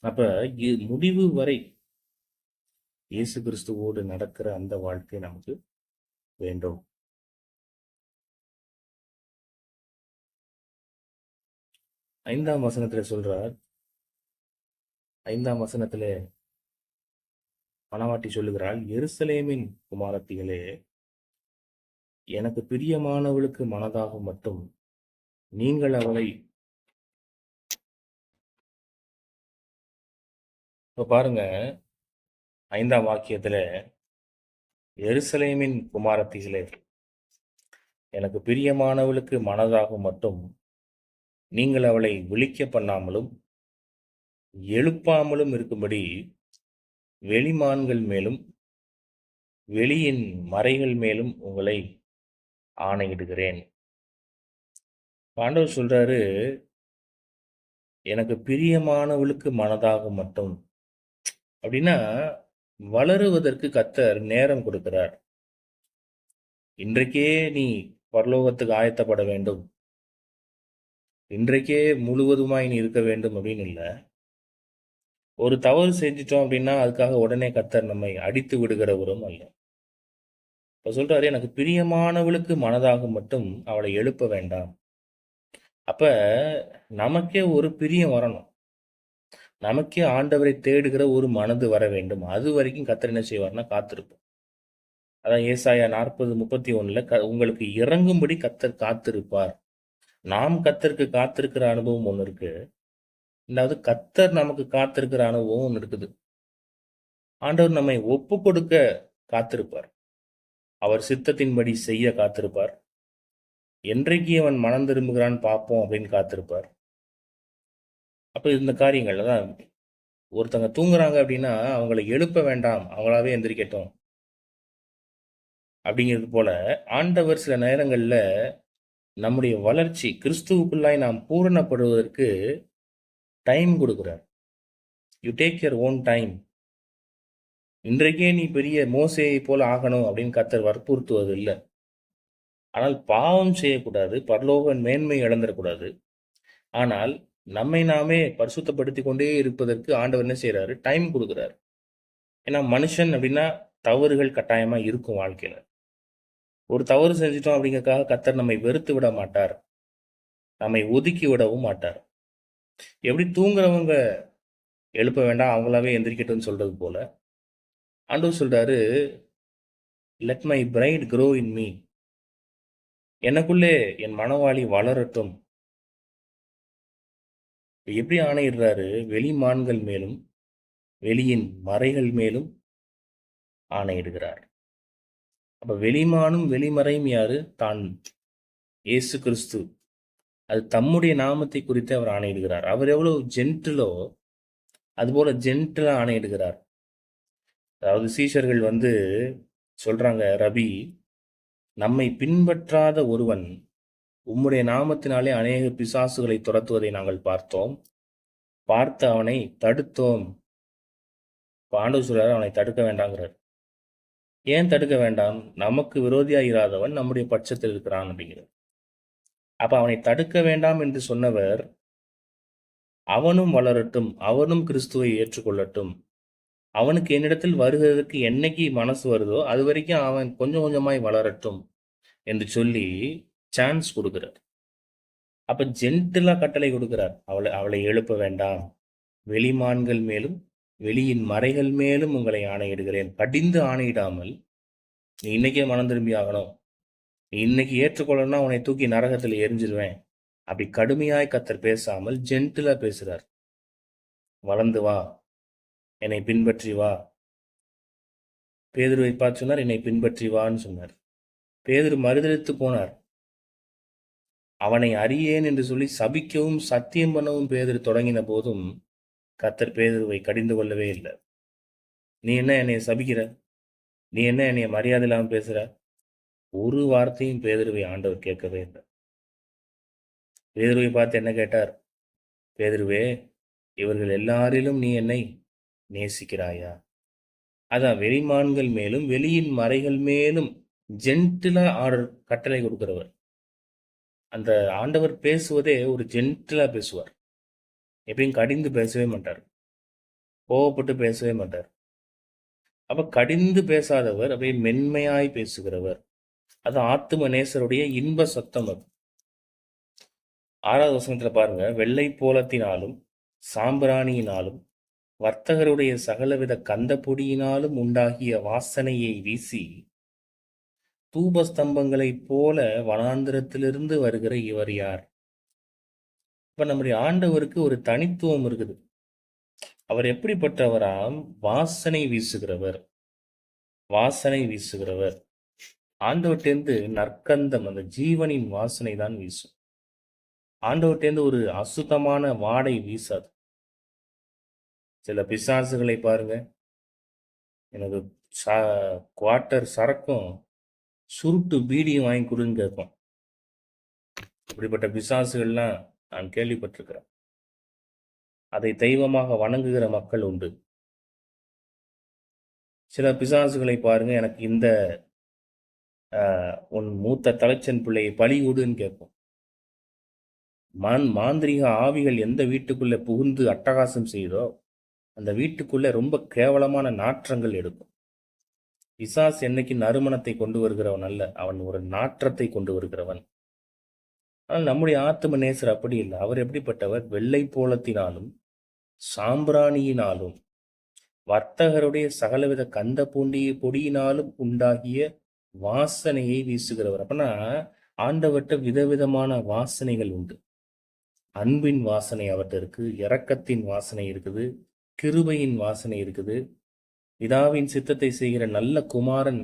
அப்ப முடிவு வரை இயேசு கிறிஸ்துவோடு நடக்கிற அந்த வாழ்க்கை நமக்கு வேண்டும். 5ஆம் வசனத்துல சொல்றார். 5ஆம் வசனத்திலே மணவாட்டி சொல்லுகிறாள், எருசலேமின் குமாரத்திகளே, எனக்கு பிரியமானவளுக்கு மனதாக மட்டும் நீங்கள் அவளை. இப்ப பாருங்க, 5ஆம் வாக்கியத்துல எருசலேமின் குமாரத்திகளே, எனக்கு பிரியமானவளுக்கு மனதாக மட்டும் நீங்கள் அவளை விழிக்க பண்ணாமலும் எழுப்பாமலும் இருக்கும்படி வெளிமான்கள் மேலும் வெளியின் மறைகள் மேலும் உங்களை ஆணையிடுகிறேன். ஆண்டவர் சொல்றாரு, எனக்கு பிரியமானவளுக்கு மனதாக மட்டும். அப்படின்னா, வளருவதற்கு கர்த்தர் நேரம் கொடுக்கிறார். இன்றைக்கே நீ பரலோகத்துக்கு ஆயத்தப்பட வேண்டும். இன்றைக்கே முழுவதுமாய் நீ இருக்க வேண்டும் அப்படின்னு இல்ல. ஒரு தவறு செஞ்சுட்டோம் அப்படின்னா, அதுக்காக உடனே கர்த்தர் நம்மை அடித்து விடுகிறவரும் அல்ல. இப்ப சொல்றாரு, எனக்கு பிரியமானவளுக்கு மனதாக மட்டும் அவளை எழுப்ப வேண்டாம். அப்ப நமக்கே ஒரு பிரியம் வரணும். நமக்கே ஆண்டவரை தேடுகிற ஒரு மனது வர வேண்டும். அது வரைக்கும் கர்த்தர் என்ன செய்வார்னா காத்திருப்போம். அதான் ஏசாயா 40:31 உங்களுக்கு இறங்கும்படி கர்த்தர் காத்திருப்பார். நாம் கர்த்தருக்கு காத்திருக்கிற அனுபவம் ஒண்ணு இருக்கு. ரெண்டாவது கர்த்தர் நமக்கு காத்திருக்கிற அனுபவம் ஒண்ணு இருக்குது. ஆண்டவர் நம்மை ஒப்பு கொடுக்க காத்திருப்பார். அவர் சித்தத்தின்படி செய்ய காத்திருப்பார். என்றைக்கு அவன் மனம் திரும்புகிறான் பார்ப்போம் அப்படின்னு காத்திருப்பார். அப்ப இந்த காரியங்கள் தான் ஒருத்தங்க தூங்குறாங்க அப்படின்னா அவங்களை எழுப்ப வேண்டாம், அவங்களாவே எந்திரிக்கட்டும் அப்படிங்கிறது போல ஆண்டவர் சில நேரங்கள்ல நம்முடைய வளர்ச்சி கிறிஸ்துவுக்குள்ளாய் நாம் பூரணப்படுவதற்கு டைம் கொடுக்கிறார். You take your own time. இன்றைக்கே நீ பெரிய மோசேயை போல ஆகணும் அப்படின்னு கர்த்தர் வற்புறுத்துவது இல்லை. ஆனால் பாவம் செய்யக்கூடாது, பரலோக மேன்மை இழந்துடக்கூடாது. ஆனால் நம்மை நாமே பரிசுத்தப்படுத்தி கொண்டே இருப்பதற்கு ஆண்டவர் என்ன செய்யறாரு? டைம் கொடுக்குறாரு. ஏன்னா மனுஷன் அப்படின்னா தவறுகள் கட்டாயமா இருக்கும் வாழ்க்கையில. ஒரு தவறு செஞ்சிட்டோம் அப்படிங்கறதுக்காக கர்த்தர் நம்மை வெறுத்து விட மாட்டார், நம்மை ஒதுக்கி விடவும் மாட்டார். எப்படி தூங்குறவங்க எழுப்ப வேண்டாம், அவங்களாவே எந்திரிக்கட்டும்னு சொல்றது போல ஆண்டவர் சொல்றாரு, let my pride grow in me. எனக்குள்ளே என் மணவாளி வளரட்டும். எப்படி ஆணையிடுறாரு? வெளிமான்கள் மேலும் வெளியின் மறைகள் மேலும் ஆணையிடுகிறார். அப்ப வெளிமானும் வெளிமறையும் யாரு? தான் இயேசு கிறிஸ்து. அது தம்முடைய நாமத்தை குறித்து அவர் ஆணையிடுகிறார். அவர் எவ்வளவு ஜென்டிலோ அதுபோல ஜென்டிலா ஆணையிடுகிறார். அதாவது சீஷர்கள் சொல்றாங்க, ரபி, நம்மை பின்பற்றாத ஒருவன் உம்முடைய நாமத்தினாலே அநேக பிசாசுகளை துரத்துவதை நாங்கள் பார்த்தோம், பார்த்து அவனை தடுத்தோம். ஆண்டவர் சொல்றாரு, அவனை தடுக்க வேண்டாங்கிறார். ஏன் தடுக்க வேண்டாம்? நமக்கு விரோதியா இராதவன் நம்முடைய பட்சத்தில் இருக்கிறான் அப்படிங்கிறார். அப்ப அவனை தடுக்க வேண்டாம் என்று சொன்னவர், அவனும் வளரட்டும், அவனும் கிறிஸ்துவை ஏற்றுக்கொள்ளட்டும், அவனுக்கு என்னிடத்தில் வருகிறதுக்கு என்னைக்கு மனசு வருதோ அது வரைக்கும் அவன் கொஞ்சம் கொஞ்சமாய் வளரட்டும் என்று சொல்லி சான்ஸ் கொடுக்கிறார். அப்ப ஜென்டிலா கட்டளை கொடுக்கிறார். அவளை எழுப்ப வேண்டாம். வெளிமான்கள் மேலும் வெளியின் மறைகள் மேலும் உங்களை ஆணையிடுகிறேன். கடிந்து ஆணையிடாமல், நீ இன்னைக்கே மனம் திரும்பி ஆகணும், நீ இன்னைக்கு ஏற்றுக்கொள்ளணும்னா உன்னை தூக்கி நரகத்தில் எரிஞ்சிருவேன், அப்படி கடுமையாய் கர்த்தர் பேசாமல் ஜென்டிலா பேசுறார். வளர்ந்து வா, என்னை பின்பற்றி வா. பேதுருவை பார்த்து சொன்னார், என்னை பின்பற்றி வான்னு சொன்னார். பேதுரு மறுதலித்து போனார். அவனை அறியேன் என்று சொல்லி சபிக்கவும் சத்தியம் பண்ணவும் பேதுரு தொடங்கின போதும் கர்த்தர் பேதுருவை கடிந்து கொள்ளவே இல்லை. நீ என்ன என்னைய சபிக்கிற? நீ என்ன என்னைய மரியாதை இல்லாமல் பேசுற? ஒரு வார்த்தையும் பேதுருவை ஆண்டவர் கேட்கவே இல்லை. பேதுருவை பார்த்து என்ன கேட்டார்? பேதுருவே, இவர்கள் எல்லாரிலும் நீ என்னை நேசிக்கிறாயா? அதான் வெளிமான்கள் மேலும் வெளியின் மறைகள் மேலும் ஜென்டிலா ஆர்டர் கட்டளை கொடுக்கிறவர். அந்த ஆண்டவர் பேசுவதே ஒரு ஜென்டிலா பேசுவார். எப்பயும் கடிந்து பேசவே மாட்டார், கோவப்பட்டு பேசவே மாட்டார். அப்ப கடிந்து பேசாதவர் அப்படியே மென்மையாய் பேசுகிறவர். அது ஆத்தும நேசருடைய இன்ப சத்தம். அது 6வது வசனத்துல பாருங்க, வெள்ளை போலத்தினாலும் சாம்பிராணியினாலும் வர்த்தகருடைய சகலவித கந்த பொடியினாலும் உண்டாகிய வாசனையை வீசி தூபஸ்தம்பங்களைப் போல வனாந்திரத்திலிருந்து வருகிற இவர் யார்? இப்ப நம்முடைய ஆண்டவருக்கு ஒரு தனித்துவம் இருக்குது. அவர் எப்படிப்பட்டவராம்? வாசனை வீசுகிறவர். வாசனை வீசுகிறவர். ஆண்டவர்கிட்டேருந்து நற்கந்தம், அந்த ஜீவனின் வாசனை தான் வீசும். ஆண்டவர்கிட்டேருந்து ஒரு அசுத்தமான வாடை வீசாது. சில பிசாசுகளை பாருங்க, எனக்கு குவார்ட்டர் சரக்கும் சுருட்டு பீடியும் வாங்கி கொடுன்னு கேட்போம். இப்படிப்பட்ட பிசாசுகள்லாம் நான் கேள்விப்பட்டிருக்கிறேன். அதை தெய்வமாக வணங்குகிற மக்கள் உண்டு. சில பிசாசுகளை பாருங்க, எனக்கு இந்த உன் மூத்த தலைச்சன் பிள்ளையை பலிகூடுன்னு கேட்போம். மாந்திரிக ஆவிகள் எந்த வீட்டுக்குள்ள புகுந்து அட்டகாசம் செய்தோ அந்த வீட்டுக்குள்ள ரொம்ப கேவலமான நாற்றங்கள் எடுக்கும். பிசாஸ் என்னைக்கு நறுமணத்தை கொண்டு வருகிறவன் அல்ல, அவன் ஒரு நாற்றத்தை கொண்டு வருகிறவன். ஆனால் நம்முடைய ஆத்தும நேசர் அப்படி இல்லை. அவர் எப்படிப்பட்டவர்? வெள்ளை போலத்தினாலும் சாம்பிராணியினாலும் வர்த்தகருடைய சகலவித கந்த பொடியினாலும் உண்டாகிய வாசனையை வீசுகிறவர். அப்படின்னா ஆண்டவர்கிட்ட விதவிதமான வாசனைகள் உண்டு. அன்பின் வாசனை அவர்கிட்ட இருக்கு, இரக்கத்தின் வாசனை இருக்குது, கிருபையின் வாசனை இருக்குது, பிதாவின் சித்தத்தை செய்கிற நல்ல குமாரன்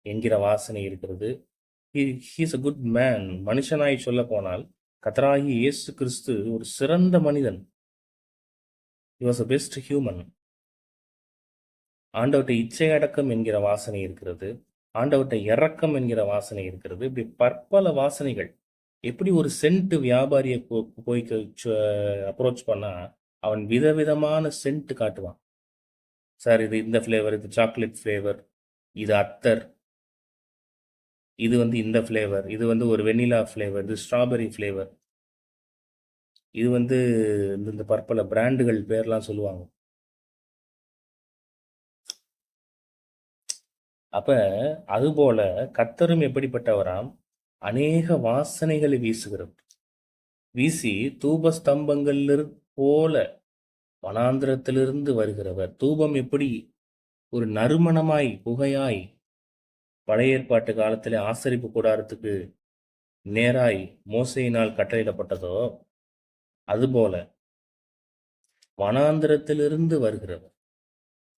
என்கிற வாசனை இருக்கிறது. He's a good man. மனுஷனாய் சொல்ல போனால் கர்த்தராகிய இயேசு கிறிஸ்து ஒரு சிறந்த மனிதன். he was a best human. ஆண்டவர்கிட்ட இச்சை அடக்கம் என்கிற வாசனை இருக்கிறது, ஆண்டவர்கிட்ட இரக்கம் என்கிற வாசனை இருக்கிறது. இப்படி பற்பல வாசனைகள். எப்படி ஒரு சென்ட் வியாபாரியை போய் அப்ரோச் பண்ணா அவன் விதவிதமான சென்ட் காட்டுவான். சார், இது இந்த ஃப்ளேவர், இது சாக்லேட் ஃப்ளேவர், இது அத்தர், இது இந்த ஃப்ளேவர், இது ஒரு வெனிலா ஃப்ளேவர், இது ஸ்ட்ராபெரி ஃப்ளேவர், இது இந்த பற்பல பிராண்டுகள் பேர்லாம் சொல்லுவாங்க. அப்ப அதுபோல கர்த்தரும் எப்படிப்பட்டவராம்? அநேக வாசனைகளை வீசுகிறவர். வீசி தூபஸ்தம்பங்கள் போல வனாந்திரத்திலிருந்து வருகிறவர். தூபம் எப்படி ஒரு நறுமணமாய் புகையாய் பழைய ஏற்பாட்டு காலத்தில் ஆசரிப்பு கூடாரத்துக்கு நேராய் மோசையினால் கட்டளையிடப்பட்டதோ அதுபோல வனாந்திரத்திலிருந்து வருகிறவர்.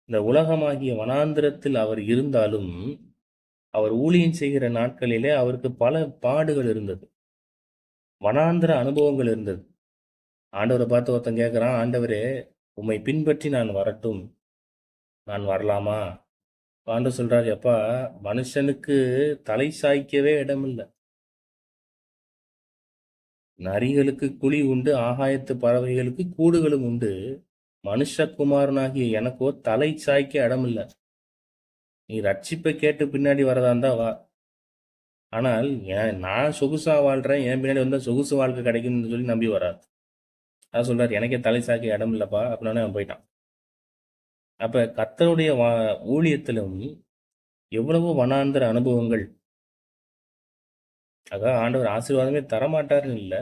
இந்த உலகமாகிய வனாந்திரத்தில் அவர் இருந்தாலும் அவர் ஊழியம் செய்கிற நாட்களிலே அவருக்கு பல பாடுகள் இருந்தது, வனாந்திர அனுபவங்கள் இருந்தது. ஆண்டவரை பார்த்து ஒருத்தன் கேட்குறான், ஆண்டவரே உம்மை பின்பற்றி நான் வரட்டும், நான் வரலாமா? ஆண்டவர் சொல்றாரு, எப்பா, மனுஷனுக்கு தலை சாய்க்கவே இடமில்லை. நரிகளுக்கு குழி உண்டு, ஆகாயத்து பறவைகளுக்கு கூடுகளும் உண்டு, மனுஷகுமாரனாகிய எனக்கோ தலை சாய்க்க இடமில்லை. நீ ரட்சிப்பை கேட்டு பின்னாடி வரதா இருந்தா வா, ஆனால் நான் சொகுசா வாழ்றேன், என் பின்னாடி வந்தால் சொகுசு வாழ்க்கை கிடைக்கும்னு சொல்லி நம்பி வராது. அதான் சொல்றாரு, எனக்கே தலை சாய்க்க இடம் இல்லைப்பா அப்படின்னா அவன் போயிட்டான். அப்ப கர்த்தருடைய ஊழியத்திலும் எவ்வளவோ வனாந்திர அனுபவங்கள். அதான் ஆண்டவர் ஆசீர்வாதமே தரமாட்டாருன்னு இல்லை,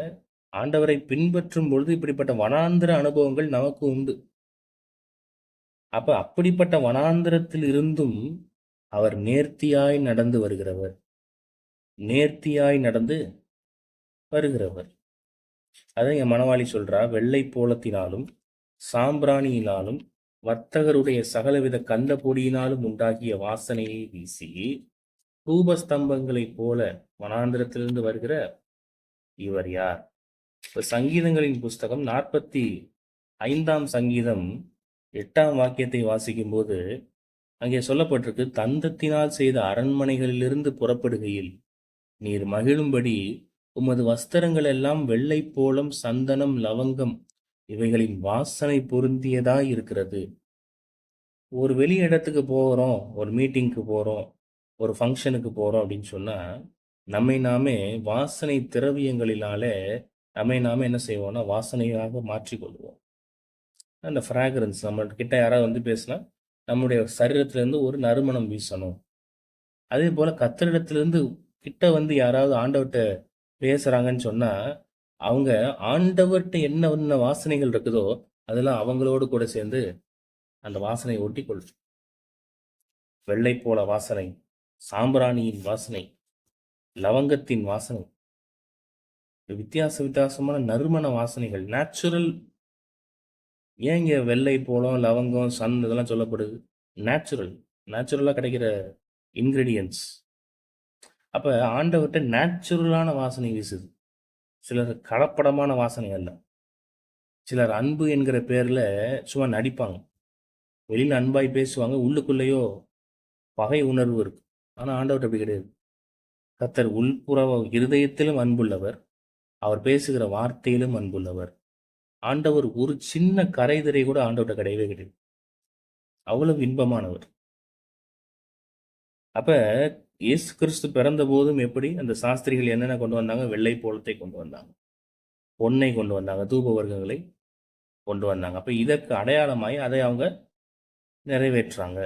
ஆண்டவரை பின்பற்றும் பொழுது இப்படிப்பட்ட வனாந்திர அனுபவங்கள் நமக்கு உண்டு. அப்ப அப்படிப்பட்ட வனாந்திரத்தில் இருந்தும் அவர் நேர்த்தியாய் நடந்து வருகிறவர், நேர்த்தியாய் நடந்து வருகிறவர். அதை என் மனவாளி சொல்றா, வெள்ளை போலத்தினாலும் சாம்பிராணியினாலும் வர்த்தகருடைய சகலவித கந்த பொடியினாலும் உண்டாகிய வாசனையை வீசி தூபஸ்தம்பங்களைப் போல வனாந்திரத்திலிருந்து வருகிற இவர் யார்? இப்ப சங்கீதங்களின் புஸ்தகம் 45 சங்கீதம் 8 வாக்கியத்தை வாசிக்கும் போது அங்கே சொல்லப்பட்டிருக்கு, தந்தத்தினால் செய்த அரண்மனைகளிலிருந்து புறப்படுகையில் நீர் மகிழும்படி உமது வஸ்திரங்கள் எல்லாம் வெள்ளை போலம், சந்தனம், லவங்கம் இவைகளின் வாசனை பொருந்தியதாய் இருக்கிறது. ஒரு வெளி இடத்துக்கு போகிறோம், ஒரு மீட்டிங்க்கு போகிறோம், ஒரு ஃபங்க்ஷனுக்கு போகிறோம் அப்படின்னு சொன்னால் நம்மை நாமே வாசனை திரவியங்களினாலே நம்மை நாமே என்ன செய்வோம்னா வாசனையாக மாற்றிக்கொள்வோம். அந்த ஃப்ராக்ரன்ஸ் நம்மகிட்ட யாராவது பேசினா நம்முடைய சரீரத்திலேருந்து ஒரு நறுமணம் வீசணும். அதே போல் கர்த்தரிடத்திலிருந்து கிட்ட யாராவது ஆண்டவர்கிட்ட பேசுகிறாங்கன்னு சொன்னால் அவங்க ஆண்டவர்கிட்ட என்ன வாசனைகள் இருக்குதோ அதெல்லாம் அவங்களோடு கூட சேர்ந்து அந்த வாசனையை ஒட்டி கொள்ளும். வெள்ளை போல வாசனை, சாம்பிராணியின் வாசனை, லவங்கத்தின் வாசனை, வித்தியாசமான நறுமண வாசனைகள், நேச்சுரல். ஏன் இங்கே வெள்ளை போலம், லவங்கம், சன் இதெல்லாம் சொல்லப்படுது? நேச்சுரலாக கிடைக்கிற இன்க்ரீடியன்ஸ். அப்போ ஆண்டவர்கிட்ட நேச்சுரலான வாசனை வீசுது. சிலர் கலப்படமான வாசனை அல்ல. சிலர் அன்பு என்கிற பேரில் சும்மா நடிப்பாங்க. வெளியில் அன்பாய் பேசுவாங்க, உள்ளுக்குள்ளேயோ பகை உணர்வு இருக்கும். ஆனா ஆண்டவர்ட்ட அப்படி கிடையாது. கர்த்தர் உள்புற இருதயத்திலும் அன்புள்ளவர். அவர் பேசுகிற வார்த்தையிலும் அன்புள்ளவர். ஆண்டவர் ஒரு சின்ன கரைதிரை கூட ஆண்டவர்ட்ட கிடையவே கிடையாது. அவ்வளவு இன்பமானவர். அப்ப இயேசு கிறிஸ்து பிறந்தபோதும் எப்படி அந்த சாஸ்திரிகள் என்னென்ன கொண்டு வந்தாங்க? வெள்ளை போளத்தை கொண்டு வந்தாங்க. பொன்னை கொண்டு வந்தாங்க. தூப வர்க்கங்களை கொண்டு வந்தாங்க. அப்ப இதற்கு அடையாளமாய் அதை அவங்க நிறைவேற்றுறாங்க.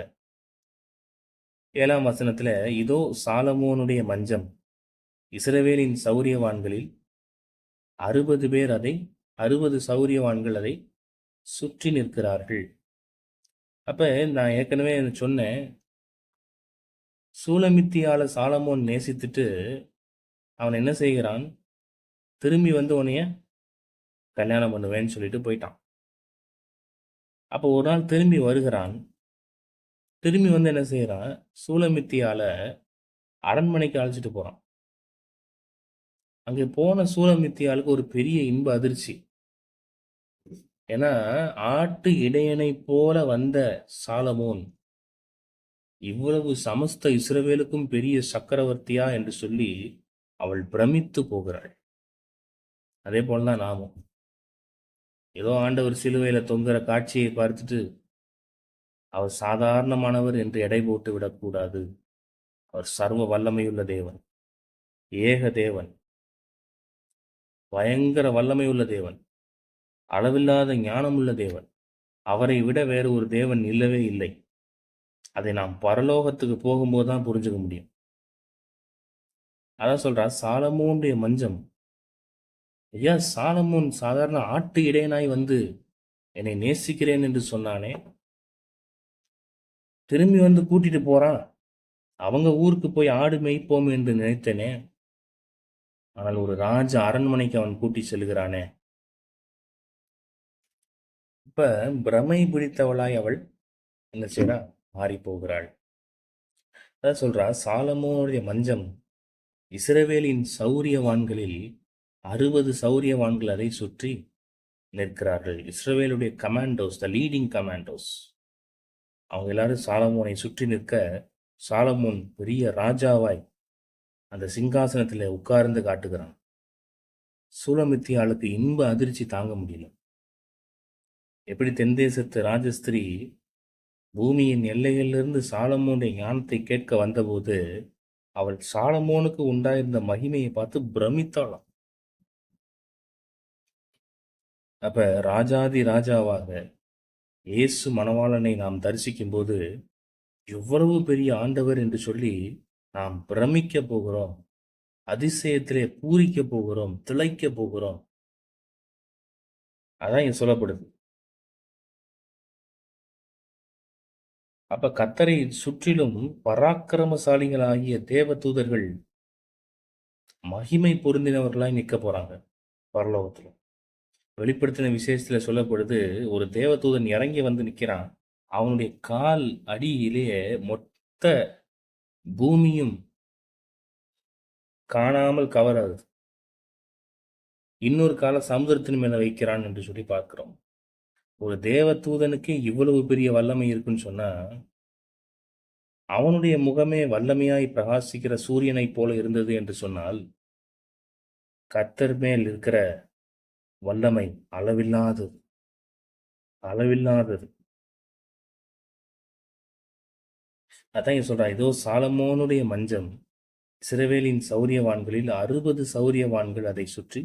7ஆம் வசனத்துல, இதோ சாலமோனுடைய மஞ்சம், இஸ்ரவேலின் சௌரியவான்களில் 60 சௌரியவான்கள் அதை சுற்றி நிற்கிறார்கள். அப்ப நான் ஏற்கனவே சொன்னேன், சூலமித்தியால சாலமோன் நேசித்துட்டு அவன் என்ன செய்கிறான்? திரும்பி வந்து உன்னைய கல்யாணம் பண்ணுவேன்னு சொல்லிட்டு போயிட்டான். அப்போ ஒரு நாள் திரும்பி வருகிறான். திரும்பி வந்து என்ன செய்யறான்? சூலமித்தியால அரண்மனைக்கு அழைச்சிட்டு போறான். அங்கே போன சூலமித்தியாளுக்கு ஒரு பெரிய இன்ப அதிர்ச்சி. ஏன்னா ஆட்டு இடையனை போல வந்த சாலமோன் இவ்வளவு சமஸ்த இஸ்ரவேலுக்கும் பெரிய சக்கரவர்த்தியா என்று சொல்லி அவள் பிரமித்து போகிறாள். அதே போலதான் நாமும் ஏதோ ஆண்டவர் சிலுவையில தொங்குற காட்சியை பார்த்துட்டு அவர் சாதாரணமானவர் என்று எடை போட்டு விடக்கூடாது. அவர் சர்வ வல்லமையுள்ள தேவன், ஏக தேவன், பயங்கர வல்லமையுள்ள தேவன், அளவில்லாத ஞானமுள்ள தேவன். அவரை விட வேறு ஒரு தேவன் இல்லவே இல்லை. அதை நாம் பரலோகத்துக்கு போகும்போது தான் புரிஞ்சுக்க முடியும். அதான் சொல்றா, சாலமோனுடைய மஞ்சம். ஐயா, சாலமோன் சாதாரண ஆட்டு இடையனாய் வந்து என்னை நேசிக்கிறேன் என்று சொன்னானே, திரும்பி வந்து கூட்டிட்டு போறான். அவங்க ஊருக்கு போய் ஆடு மேய்ப்போம் என்று நினைத்தேனே, ஆனால் ஒரு ராஜ அரண்மனைக்கு அவன் கூட்டி செல்கிறானே. இப்ப பிரமை பிடித்தவளாய் அவள் என்ன செய்றா? மாறி போகிறாள். அதான் சொல்றா, சாலமோனுடைய மஞ்சம் இஸ்ரவேலின் சௌரியவான்களில் 60 சௌரியவான்கள் அதை சுற்றி நிற்கிறார்கள். இஸ்ரவேலுடைய கமாண்டோஸ், த லீடிங் கமாண்டோஸ், அவங்க எல்லாரும் சாலமோனை சுற்றி நிற்க, சாலமோன் பெரிய ராஜாவாய் அந்த சிங்காசனத்தில் உட்கார்ந்து காட்டுகிறான். சூலமித்தியாளுக்கு இன்ப அதிர்ச்சி தாங்க முடியல. எப்படி தென்தேசத்து ராஜஸ்திரீ பூமியின் எல்லைகளிலிருந்து சாலமோனுடைய ஞானத்தை கேட்க வந்தபோது அவள் சாலமோனுக்கு உண்டாயிருந்த மகிமையை பார்த்து பிரமித்தாளாம். அப்ப ராஜாதி ராஜாவாக இயேசு மணவாளனை நாம் தரிசிக்கும் போது எவ்வளவு பெரிய ஆண்டவர் என்று சொல்லி நாம் பிரமிக்க போகிறோம். அதிசயத்திலே பூரிக்க போகிறோம், திளைக்க போகிறோம். அதான் இங்க சொல்லப்படுது. அப்ப கர்த்தரை சுற்றிலும் பராக்கிரமசாலிகளாகிய தேவ தூதர்கள் மகிமை பொருந்தினவர்களாய் நிற்க போறாங்க பரலோகத்துல. வெளிப்படுத்தின விசேஷத்துல சொல்லப்படுது, ஒரு தேவதூதன் இறங்கி வந்து நிற்கிறான். அவனுடைய கால் அடியிலேயே மொத்த பூமியும் காணாமல் கவராது. இன்னொரு கால சமுதிரத்தின் மேல வைக்கிறான் என்று சொல்லி பார்க்கிறோம். ஒரு தேவதூதனுக்கு இவ்வளவு பெரிய வல்லமை இருக்குன்னு சொன்னா, அவனுடைய முகமே வல்லமையாய் பிரகாசிக்கிற சூரியனை போல இருந்தது என்று சொன்னால், கர்த்தர் மேல் இருக்கிற வல்லமை அளவில்லாதது, அளவில்லாதது. அதான் சொல்றான், இதோ சாலமோனுடைய மஞ்சம் இஸ்ரவேலின் சௌரியவான்களில் 60 சௌரியவான்கள் அதை சுற்றி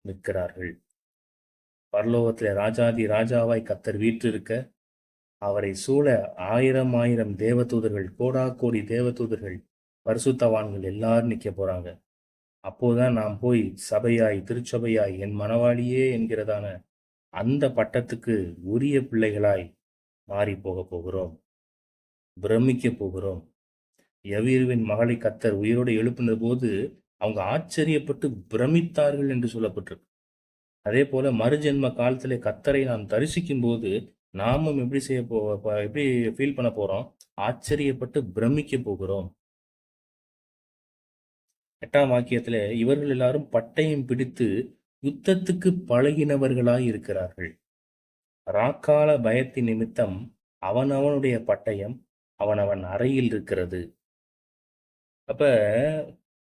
நிற்கிறார்கள். பரலோகத்தில் ராஜாதி ராஜாவாய் கர்த்தர் வீற்றிருக்க, அவரை சூழ 1000 தேவதூதர்கள், கோடா கோடி தேவதூதர்கள், பரிசுத்தவான்கள் எல்லாரும் நிற்க போறாங்க. அப்போதான் நாம் போய் சபையாய், திருச்சபையாய், என் மணவாளியே என்கிறதான அந்த பட்டத்துக்கு உரிய பிள்ளைகளாய் மாறி போக போகிறோம், பிரமிக்க போகிறோம். யவீருவின் மகளை கர்த்தர் உயிரோடு எழுப்பின போது அவங்க ஆச்சரியப்பட்டு பிரமித்தார்கள் என்று சொல்லப்பட்டிருக்கு. அதே போல மறுஜென்ம காலத்திலே கர்த்தரை நாம் தரிசிக்கும் போது நாமும் எப்படி ஃபீல் பண்ண போறோம்? ஆச்சரியப்பட்டு பிரமிக்க போகிறோம். 8ஆம் வாக்கியத்திலே, இவர்கள் எல்லாரும் பட்டயம் பிடித்து யுத்தத்துக்கு பழகினவர்களாய் இருக்கிறார்கள். ராக்கால பயத்தின் நிமித்தம் அவனவனுடைய பட்டயம் அவனவன் அறையில் இருக்கிறது. அப்ப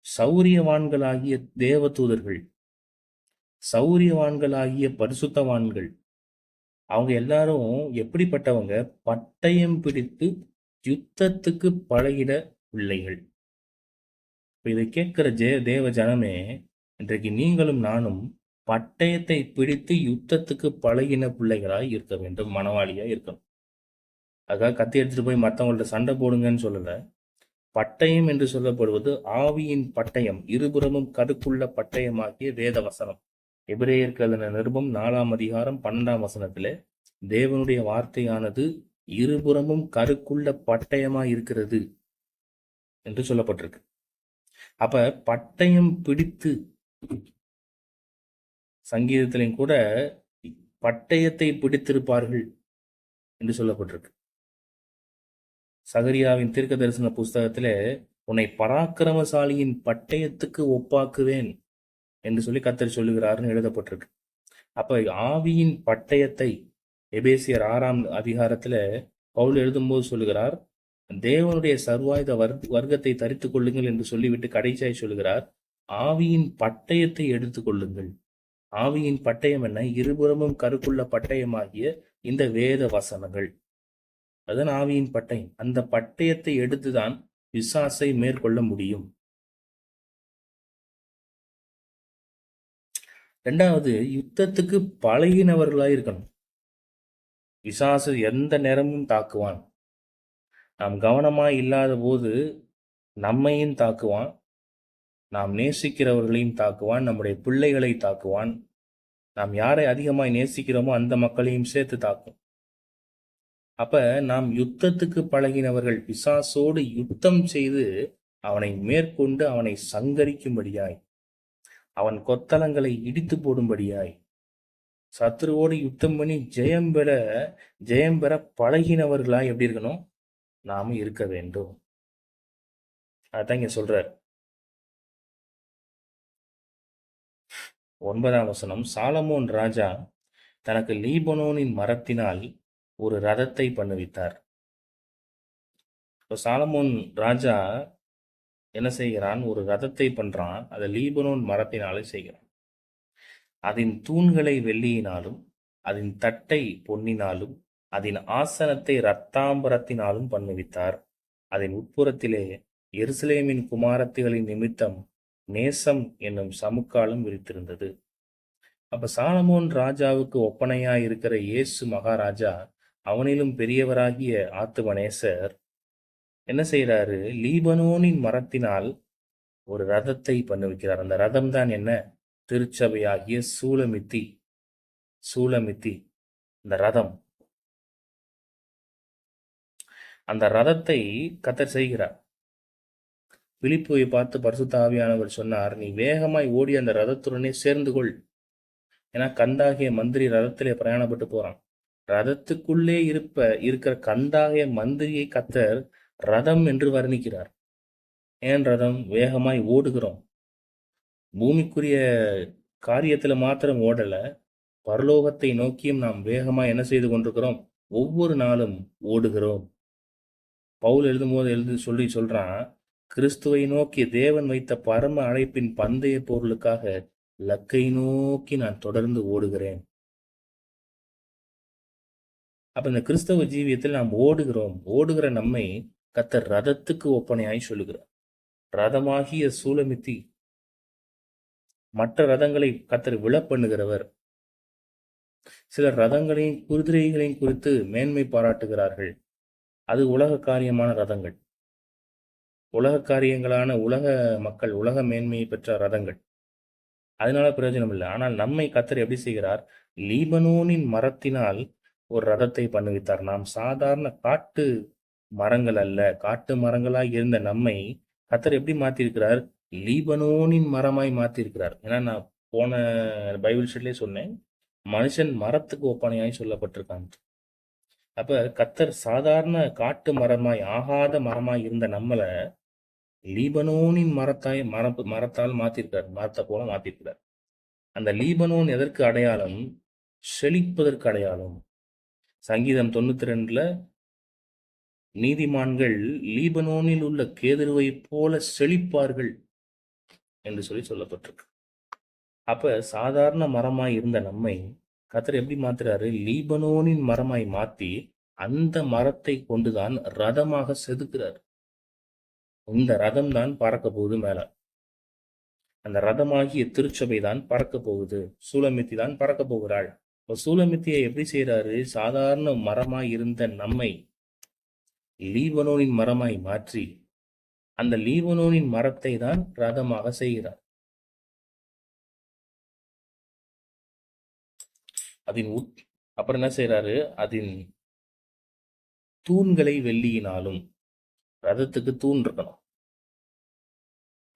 சௌரியவான்களாகிய தேவதூதர்கள், சௌரியவான்களாகிய பரிசுத்தவான்கள், அவங்க எல்லாரும் எப்படிப்பட்டவங்க? பட்டயம் பிடித்து யுத்தத்துக்கு பழகிட பிள்ளைகள். இதை கேட்கிற தேவ ஜனமே, இன்றைக்கு நீங்களும் நானும் பட்டயத்தை பிடித்து யுத்தத்துக்கு பழகின பிள்ளைகளாய் இருக்க வேண்டும், மனவாளியா இருக்கணும். அதுக்காக கத்தி எடுத்துட்டு போய் மற்றவங்கள்ட்ட சண்டை போடுங்கன்னு சொல்லல. பட்டயம் என்று சொல்லப்படுவது ஆவியின் பட்டயம், இருபுறமும் கருக்குள்ள பட்டயமாகிய வேத வசனம். எபிரேயருக்கு எழுதின நிருபம் 4ஆம் அதிகாரம் 12ஆம் வசனத்திலே தேவனுடைய வார்த்தையானது இருபுறமும் கருக்குள்ள பட்டயமா இருக்கிறது என்று சொல்லப்பட்டிருக்கு. அப்ப பட்டயம் பிடித்து, சங்கீதத்திலையும் கூட பட்டயத்தை பிடித்திருப்பார்கள் என்று சொல்லப்பட்டிருக்கு. சகரியாவின் தீர்க்க தரிசன புஸ்தகத்திலே உன்னை பராக்கிரமசாலியின் பட்டயத்துக்கு ஒப்பாக்குவேன் என்று சொல்லி கர்த்தர் சொல்லுகிறார்னு எழுதப்பட்டிருக்கு. அப்ப ஆவியின் பட்டயத்தை எபேசியர் 6ஆம் அதிகாரத்துல பவுல் எழுதும்போது சொல்லுகிறார், தேவனுடைய சர்வாயுத வர்க்கத்தை தரித்துக் கொள்ளுங்கள் என்று சொல்லிவிட்டு கடைசியாய் சொல்லுகிறார், ஆவியின் பட்டயத்தை எடுத்துக் கொள்ளுங்கள். ஆவியின் பட்டயம் என்ன? இருபுறமும் கருக்குள்ள பட்டயமாகிய இந்த வேத வசனங்கள். அதுதான் ஆவியின் பட்டயம். அந்த பட்டயத்தை எடுத்துதான் பிசாசை மேற்கொள்ள முடியும். இரண்டாவது, யுத்தத்துக்கு பழகினவர்களாய் இருக்கணும். பிசாசு எந்த நேரமும் தாக்குவான். நாம் கவனமாய் இல்லாத போது நம்மையும் தாக்குவான், நாம் நேசிக்கிறவர்களையும் தாக்குவான், நம்முடைய பிள்ளைகளை தாக்குவான், நாம் யாரை அதிகமாய் நேசிக்கிறோமோ அந்த மக்களையும் சேர்த்து தாக்கும். அப்ப நாம் யுத்தத்துக்கு பழகினவர்கள், பிசாசோடு யுத்தம் செய்து அவனை மேற்கொண்டு அவனை சங்கரிக்கும்படியாய், அவன் கொத்தளங்களை இடித்து போடும்படியாய், சத்துருவோடு யுத்தம் பண்ணி ஜெயம் பெற பழகினவர்களாய் எப்படி இருக்கணும்? நாம இருக்க வேண்டும். அதான் இங்க சொல்றார். 9ஆம் வசனம், சாலமோன் ராஜா தனக்கு லீபனோனின் மரத்தினால் ஒரு ரதத்தை பண்ணுவித்தார். சாலமோன் ராஜா என்ன செய்கிறான்? ஒரு ரதத்தை பண்றான். அதை லீபனோன் மரத்தினாலே செய்கிறான். அதன் தூண்களை வெள்ளியினாலும், அதன் தட்டை பொன்னினாலும், அதன் ஆசனத்தை இரத்தாம்பரத்தினாலும் பண்ணுவித்தார். அதன் உட்புறத்திலே எருசலேமின் குமாரத்திகளின் நிமித்தம் நேசம் என்னும் சமுக்காலம் விரித்திருந்தது. அப்ப சாலமோன் ராஜாவுக்கு ஒப்பனையாய் இருக்கிற இயேசு மகாராஜா, அவனிலும் பெரியவராகிய ஆத்துமனேசர் என்ன செய்யறாரு? லீபனோனின் மரத்தினால் ஒரு ரதத்தை பண்ணுவிக்கிறார். அந்த ரதம் தான் என்ன? திருச்சபையாகிய சூலமித்தி. இந்த ரதம், அந்த ரதத்தை கர்த்தர் செய்கிறார். பிலிப்போவை பார்த்து பரிசுத்த ஆவியானவர் சொன்னார், நீ வேகமாய் ஓடி அந்த ரதத்துடனே சேர்ந்து கொள். ஏன்னா கந்தாகிய மந்திரி ரதத்திலே பிரயாணப்பட்டு போறான். ரதத்துக்குள்ளே இருக்கிற கந்தாகிய மந்திரியை கர்த்தர் ரதம் என்று வர்ணிக்கிறார். ஏன் ரதம்? வேகமாய் ஓடுகிறோம். பூமிக்குரிய காரியத்துல மாத்திரம் ஓடல, பரலோகத்தை நோக்கியும் நாம் வேகமாய் என்ன செய்து கொண்டிருக்கிறோம்? ஒவ்வொரு நாளும் ஓடுகிறோம். பவுல் எழுதும்போது சொல்றான், கிறிஸ்துவை நோக்கி தேவன் வைத்த பரம அழைப்பின் பந்தய பொருளுக்காக லக்கை நோக்கி நான் தொடர்ந்து ஓடுகிறேன். அப்ப இந்த கிறிஸ்தவ ஜீவியத்தில் நாம் ஓடுகிறோம். ஓடுகிற நம்மை கர்த்தர் ரதத்துக்கு ஒப்பனையாய் சொல்லுகிறார். ரதமாகிய சூலமித்தி, மற்ற ரதங்களை கர்த்தர் விழப்பண்ணுகிறவர். சிலர் ரதங்களையும் குதிரைகளையும் குறித்து மேன்மை பாராட்டுகிறார்கள். அது உலக காரியமான ரதங்கள், உலக காரியங்களான உலக மக்கள், உலக மேன்மையை பெற்ற ரதங்கள். அதனால பிரயோஜனம் இல்லை. ஆனால் நம்மை கர்த்தர் எப்படி செய்கிறார்? லீபனோனின் மரத்தினால் ஒரு ரதத்தை பண்ணுவித்தார். நாம் சாதாரண காட்டு மரங்கள் அல்ல. காட்டு மரங்களாய் இருந்த நம்மை கர்த்தர் எப்படி மாத்திருக்கிறார்? லீபனோனின் மரமாய் மாத்திருக்கிறார். ஏன்னா நான் போன பைபிள் ஷீட்லயே சொன்னேன், மனுஷன் மரத்துக்கு ஒப்பனையாய் சொல்லப்பட்டிருக்காங்க. அப்ப கர்த்தர் சாதாரண காட்டு மரமாய், ஆகாத மரமாய் இருந்த நம்மள லீபனோனின் மரத்தால் மாத்திருக்கிறார். மரத்தை போல மாத்திருக்கிறார். அந்த லீபனோன் எதற்கு அடையாளம்? செழிப்பதற்கு அடையாளம். சங்கீதம் 92ல நீதிமான்கள் லீபனோனில் உள்ள கேதுருவை போல செழிப்பார்கள் என்று சொல்லப்பட்டிருக்கு. அப்ப சாதாரண மரமாய் இருந்த நம்மை கர்த்தர் எப்படி மாத்துறாரு? லீபனோனின் மரமாய் மாத்தி அந்த மரத்தை கொண்டுதான் ரதமாக செதுக்கிறார். இந்த ரதம் தான் பறக்க போகுது மேல. அந்த ரதமாகிய திருச்சபை தான் பறக்க போகுது. சூலமித்தி தான் பறக்க போகிறாள். இப்போ சூலமித்தியை எப்படி செய்யறாரு? சாதாரண மரமாய் இருந்த நம்மை லீபனோனின் மரமாய் மாற்றி அந்த லீபனோனின் மரத்தை தான் ரதமாக செய்கிறார். அப்புறம் என்ன செய்யறாரு? அதன் தூண்களை வெள்ளியினாலும், ரதத்துக்கு தூண் இருக்கணும்,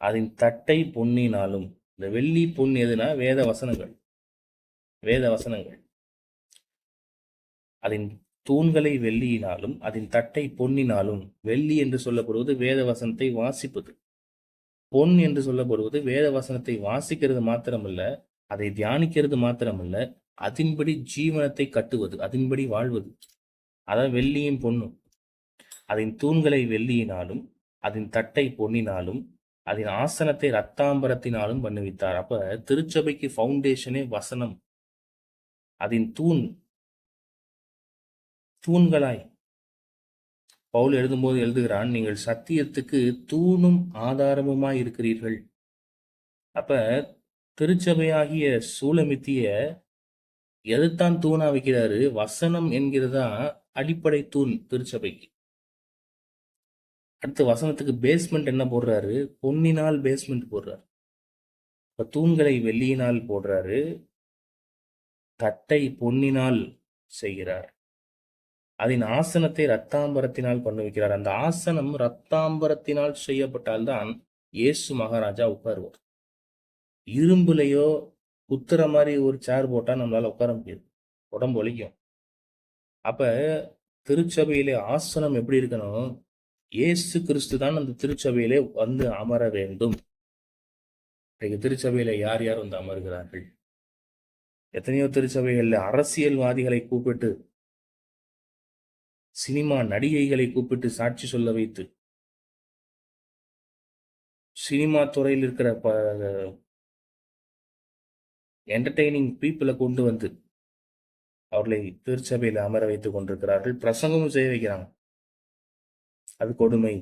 அதன் தட்டை பொன்னினாலும். இந்த வெள்ளி பொன் எதுனா வேத வசனங்கள். அதன் தூண்களை வெள்ளியினாலும் அதன் தட்டை பொன்னினாலும். வெள்ளி என்று சொல்லப்படுவது வேத வசனத்தை வாசிப்பது. பொன் என்று சொல்லப்படுவது வேத வசனத்தை வாசிக்கிறது மாத்திரமல்ல, அதை தியானிக்கிறது மாத்திரமல்ல, அதன்படி ஜீவனத்தை கட்டுவது, அதன்படி வாழ்வது. அதான் வெள்ளியும் பொன்னும். அதன் தூண்களை வெள்ளியினாலும் அதன் தட்டை பொன்னினாலும் அதன் ஆசனத்தை ரத்தாம்பரத்தினாலும் பண்ணுவித்தார். அப்ப திருச்சபைக்கு ஃபவுண்டேஷனே வசனம். அதன் தூண்களாய் பவுல் எழுதும்போது எழுதுகிறான், நீங்கள் சத்தியத்துக்கு தூணும் ஆதாரமுமாய் இருக்கிறீர்கள். அப்ப திருச்சபையாகிய சூலமித்திய எதுதான் தூணா வைக்கிறாரு? வசனம் என்கிறதா அடிப்படை தூண் திருச்சபைக்கு. அடுத்து வசனத்துக்கு பேஸ்மெண்ட் என்ன போடுறாரு? பொன்னினால் பேஸ்மெண்ட் போடுறாரு. இப்ப தூண்களை வெள்ளியினால் போடுறாரு, தட்டை பொன்னினால் செய்கிறார், அதன் ஆசனத்தை ரத்தாம்பரத்தினால் பண்ண வைக்கிறார். அந்த ஆசனம் ரத்தாம்பரத்தினால் செய்யப்பட்டால்தான் இயேசு மகாராஜா உட்காருவார். இரும்புலையோ குத்துற மாதிரி ஒரு சேர் போட்டா நம்மளால உட்கார முடியாது, உடம்பு வலிக்கும். அப்ப திருச்சபையிலே ஆசனம் எப்படி இருக்கணும்? இயேசு கிறிஸ்து தான் அந்த திருச்சபையிலே வந்து அமர வேண்டும். திருச்சபையில யார் யார் வந்து அமர்கிறார்கள்? எத்தனையோ திருச்சபைகள்ல அரசியல்வாதிகளை கூப்பிட்டு, சினிமா நடிகைகளை கூப்பிட்டு சாட்சி சொல்ல வைத்து, சினிமா துறையில் இருக்கிற என்டர்டெய்னிங் பீப்புளை கொண்டு வந்து அவர்களை திருச்சபையில் அமர வைத்துக் கொண்டிருக்கிறார்கள். பிரசங்கமும் செய்ய வைக்கிறாங்க. அது கொடுமை.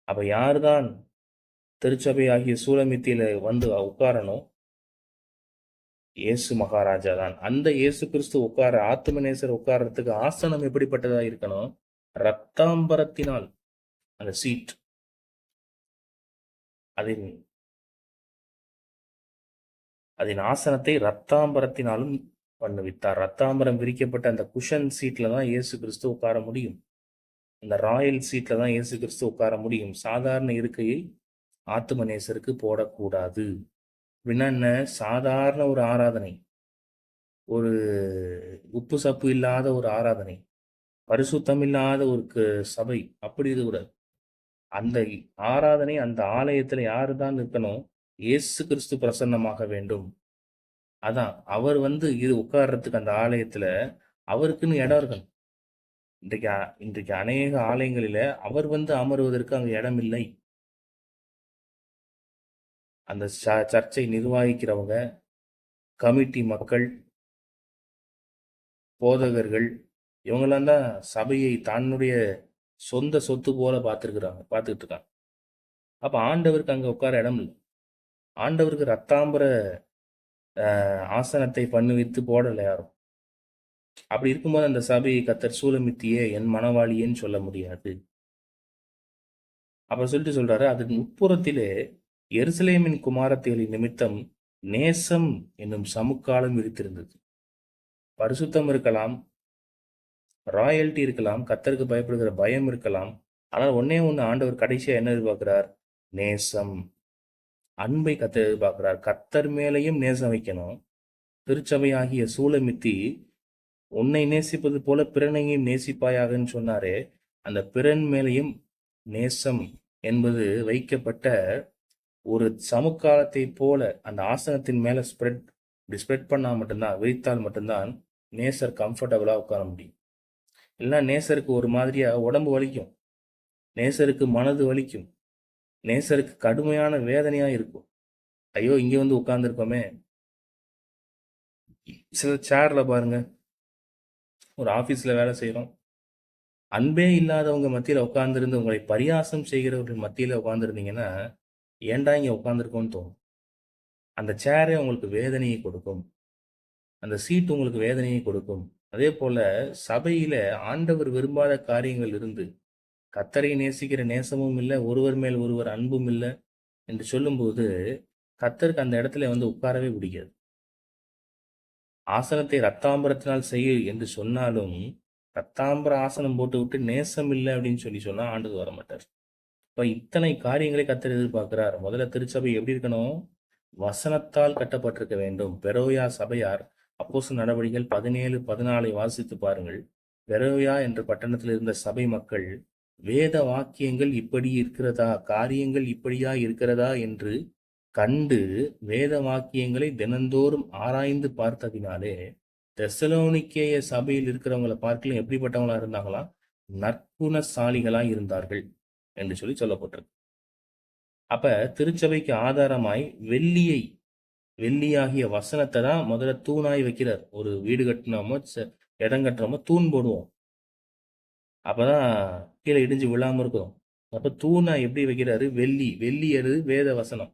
அப்ப யாருதான் திருச்சபை ஆகிய சூலமித்தியில வந்து உட்காரணும்? இயேசு மகாராஜா தான். அந்த இயேசு கிறிஸ்து உட்கார, ஆத்துமநேசர் உட்கார்றதுக்கு ஆசனம் எப்படிப்பட்டதா இருக்கணும்? ரத்தாம்பரத்தினால் அந்த சீட், அதன் ஆசனத்தை ரத்தாம்பரத்தினாலும் பண்ணுவித்தார். ரத்தாம்பரம் விரிக்கப்பட்ட அந்த குஷன் சீட்ல தான் இயேசு கிறிஸ்து உட்கார முடியும். இந்த ராயல் சீட்ல தான் இயேசு கிறிஸ்து உட்கார முடியும். சாதாரண இருக்கையை ஆத்துமநேசருக்கு போடக்கூடாது. அப்படின்னா சாதாரண ஒரு ஆராதனை, ஒரு உப்பு சப்பு இல்லாத ஒரு ஆராதனை, பரிசுத்தம் இல்லாத ஒரு சபை அப்படி இருக்கக்கூடாது. அந்த ஆராதனை, அந்த ஆலயத்துல யாரு தான் இருக்கணும்? இயேசு கிறிஸ்து பிரசன்னமாக வேண்டும். அதான் அவர் வந்து இது உட்கார்றதுக்கு அந்த ஆலயத்துல அவருக்குன்னு இடம் இருக்கணும். இன்றைக்கு அநேக ஆலயங்களில அவர் வந்து அமருவதற்கு அங்க இடம் இல்லை. அந்த சர்ச்சை நிர்வகிக்கிறவங்க, கமிட்டி மக்கள், போதகர்கள், இவங்கெல்லாம் தான் சபையை தன்னுடைய சொந்த சொத்து போல பார்த்துக்கிட்டு இருக்காங்க. அப்ப ஆண்டவருக்கு அங்க உட்கார இடம் இல்லை. ஆண்டவருக்கு ரத்தாம்பர ஆசனத்தை வைத்து போடலை யாரும். அப்படி இருக்கும்போது அந்த சபையை கர்த்தர் சூலமித்தியே என் மனவாளியேன்னு சொல்ல முடியாது. அப்ப சொல்றாரு, அதன் உட்புறத்திலே எருசலேமின் குமாரத்திகளின் நிமித்தம் நேசம் என்னும் சமுக்காலம் விரித்திருந்தது. பரிசுத்தம் இருக்கலாம், ராயல்டி இருக்கலாம், கர்த்தருக்கு பயப்படுகிற பயம் இருக்கலாம். ஆனால் ஒன்னே ஒண்ணு ஆண்டவர் கடைசியா என்ன எதிர்பார்க்கிறார்? நேசம், அன்பை கர்த்தர் எதிர்பார்க்கிறார். கர்த்தர் மேலையும் நேசம் வைக்கணும். திருச்சபையாகிய சூலமித்தி உன்னை நேசிப்பது போல பிறனையும் நேசிப்பாயாகன்னு சொன்னாரே, அந்த பிறன் மேலையும் நேசம் என்பது வைக்கப்பட்ட ஒரு சமுக்காலத்தை போல அந்த ஆசனத்தின் மேல ஸ்ப்ரெட் பண்ணா மட்டும்தான், விரித்தால் மட்டும்தான் நேசர் கம்ஃபர்டபுளா உட்கார முடியும். எல்லாம் நேசருக்கு ஒரு மாதிரியா உடம்பு வலிக்கும், நேசருக்கு மனது வலிக்கும், நேசருக்கு கடுமையான வேதனையா இருக்கும். ஐயோ இங்க வந்து உட்கார்ந்துருக்கோமே. சில சேர்ல பாருங்க, ஒரு ஆபீஸ்ல வேலை செய்யறோம், அன்பே இல்லாதவங்க மத்தியில உட்கார்ந்துருந்து உங்களை பரியாசம் செய்கிறவர்கள் மத்தியில உட்கார்ந்துருந்தீங்கன்னா ஏன்டா இங்க உட்கார்ந்துருக்கோன்னு தோணும். அந்த சேரே உங்களுக்கு வேதனையை கொடுக்கும், அந்த சீட் உங்களுக்கு வேதனையை கொடுக்கும். அதே போல சபையில ஆண்டவர் விரும்பாத காரியங்கள் இருந்து கர்த்தரை நேசிக்கிற நேசமும் இல்லை, ஒருவர் மேல் ஒருவர் அன்பும் இல்லை என்று சொல்லும்போது கர்த்தருக்கு அந்த இடத்துல வந்து உட்காரவே பிடிக்காது. ஆசனத்தை ரத்தாம்பரத்தினால் செய் என்று சொன்னாலும் ரத்தாம்பர ஆசனம் போட்டு விட்டு நேசம் இல்லை அப்படின்னு சொன்னா ஆண்டுக்கு வர மாட்டார். இப்ப இத்தனை காரியங்களை கர்த்தர் எதிர்பார்க்கிறார். முதல்ல திருச்சபை எப்படி இருக்கணும்? வசனத்தால் கட்டப்பட்டிருக்க வேண்டும். பெரோயா சபையார் அப்போஸ்தலர் நடவடிக்கைகள் 17:14 வாசித்து பாருங்கள். பெரோயா என்ற பட்டணத்தில் இருந்த சபை மக்கள் வேத வாக்கியங்கள் இப்படி இருக்கிறதா, காரியங்கள் இப்படியா இருக்கிறதா என்று கண்டு வேத வாக்கியங்களை தினந்தோறும் ஆராய்ந்து பார்த்ததினாலே தெசலோனிக்கேய சபையில் இருக்கிறவங்களை பார்க்கலாம் எப்படிப்பட்டவங்களா இருந்தாங்களா? நற்குணசாலிகளா இருந்தார்கள் என்று சொல்லப்பட்டிருக்கு. அப்ப திருச்சபைக்கு ஆதாரமாய் வெள்ளியாகிய வசனத்தை தான் முதல்ல தூணாய் வைக்கிறார். ஒரு வீடு கட்டினோமோ இடம் கட்டுறோமோ தூண் போடுவோம், அப்பதான் கீழே இடிஞ்சு விழாம இருக்கும். அப்ப தூணா எப்படி வைக்கிறாரு? வெள்ளி அது வேத வசனம்.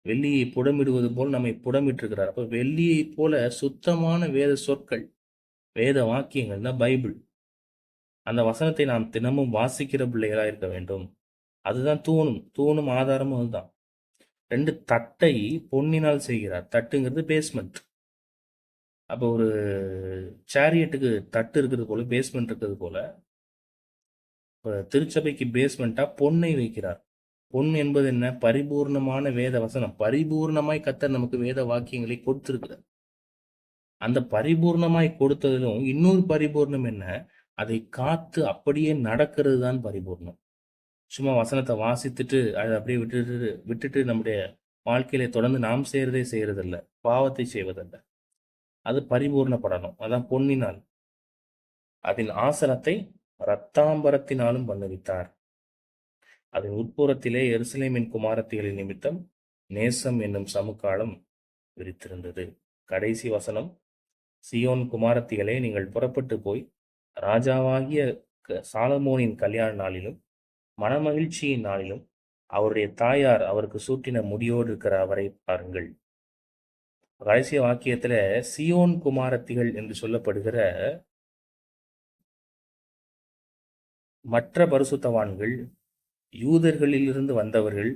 வெள்ளியை புடமிடுவது போல் நம்மை புடமிட்டு இருக்கிறார். அப்ப வெள்ளியை போல சுத்தமான வேத சொற்கள், வேத வாக்கியங்கள் தான் பைபிள். அந்த வசனத்தை நாம் தினமும் வாசிக்கிற பிள்ளைகளா இருக்க வேண்டும். அதுதான் தூணும் ஆதாரமும் அதுதான். 2 தட்டை பொன்னினால் செய்கிறார். தட்டுங்கிறது பேஸ்மெண்ட். அப்போ ஒரு சேரியட்டுக்கு தட்டு இருக்கிறது போல, பேஸ்மெண்ட் இருக்கிறது போல, திருச்சபைக்கு பேஸ்மெண்டா பொன்னை வைக்கிறார். பொன் என்பது என்ன? பரிபூர்ணமான வேத வசனம். பரிபூர்ணமாய் கர்த்தர் நமக்கு வேத வாக்கியங்களை கொடுத்திருக்கிறார். அந்த பரிபூர்ணமாய் கொடுத்ததிலும் இன்னொரு பரிபூர்ணம் என்ன? அதை காத்து அப்படியே நடக்கிறது தான் பரிபூர்ணம். சும்மா வசனத்தை வாசித்துட்டு அதை அப்படியே விட்டுட்டு நம்முடைய வாழ்க்கையில தொடர்ந்து நாம் செய்யறதில்ல, பாவத்தை செய்வதல்ல. அது பரிபூர்ணப்படணும். அதான் பொன்னினால். அதன் ஆசனத்தை ரத்தாம்பரத்தினாலும் பண்ணுவித்தார். அதன் உட்புறத்திலே எருசலேமின் குமாரத்திகளின் நிமித்தம் நேசம் என்னும் சமுக்காலம் விரித்திருந்தது. கடைசி வசனம், சியோன் குமாரத்திகளே, நீங்கள் புறப்பட்டு போய் ராஜாவாகிய சாலமோனின் கல்யாண நாளிலும் மனமகிழ்ச்சியின் நாளிலும் அவருடைய தாயார் அவருக்கு சூட்டின முடியோடு இருக்கிற அவரை பாருங்கள். கடைசி வாக்கியத்துல சியோன் குமாரத்திகள் என்று சொல்லப்படுகிற மற்ற பரிசுத்தவான்கள், யூதர்களிலிருந்து வந்தவர்கள்,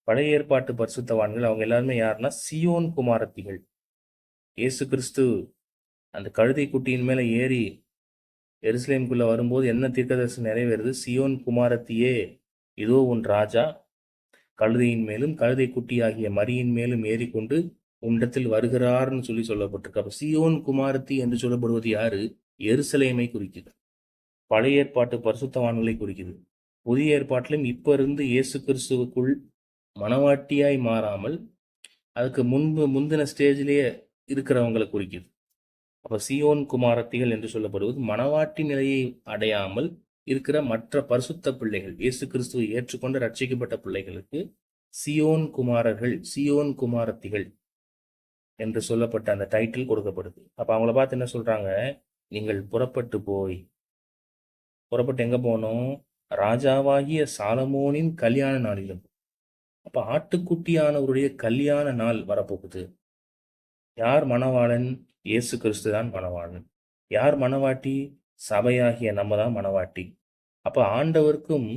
பழைய ஏற்பாட்டு பரிசுத்தவான்கள், அவங்க எல்லாருமே யாருன்னா சியோன் குமாரத்திகள். இயேசு கிறிஸ்து அந்த கழுதை குட்டியின் மேல ஏறி எருசலேமுக்குள்ள வரும்போது என்ன தீர்க்கதரிசனம் நிறைவேறுது? சியோன் குமாரத்தியே, இதோ உன் ராஜா கழுதையின் மேலும் கழுதை குட்டியாகிய மரியின் மேலும் ஏறிக்கொண்டு உன்னிடத்தில் வருகிறார்னு சொல்லப்பட்டிருக்கு. அப்ப சியோன் குமாரத்தி என்று சொல்லப்படுவது யாரு? எருசலேமை குறிக்குது. பழைய ஏற்பாட்டு பரிசுத்தவான்களை குறிக்குது. புதிய ஏற்பாட்டிலும் இப்ப இருந்து இயேசு கிறிஸ்துவுக்குள் மனவாட்டியாய் மாறாமல் அதுக்கு முந்தின ஸ்டேஜிலேயே இருக்கிறவங்களை குறிக்குது. அப்ப சியோன் குமாரத்திகள் என்று சொல்லப்படுவது மனவாட்டி நிலையை அடையாமல் இருக்கிற மற்ற பரிசுத்த பிள்ளைகள், இயேசு கிறிஸ்துவை ஏற்றுக்கொண்டு ரட்சிக்கப்பட்ட பிள்ளைகளுக்கு சியோன் குமாரர்கள், சியோன் குமாரத்திகள் என்று சொல்லப்பட்ட அந்த டைட்டில் கொடுக்கப்படுது. அப்ப அவங்கள பார்த்து என்ன சொல்றாங்க? நீங்கள் புறப்பட்டு எங்க போனோம்? ராஜாவாகிய சாலமோனின் கல்யாண நாளிலும். அப்ப ஆட்டுக்குட்டியானவருடைய கல்யாண நாள் வரப்போகுது. யார் மணவாளன்? இயேசு கிறிஸ்து தான் மணவாளன். யார் மணவாட்டி? சபையாகிய நம்ம தான் மணவாட்டி. அப்ப ஆண்டவருக்கும்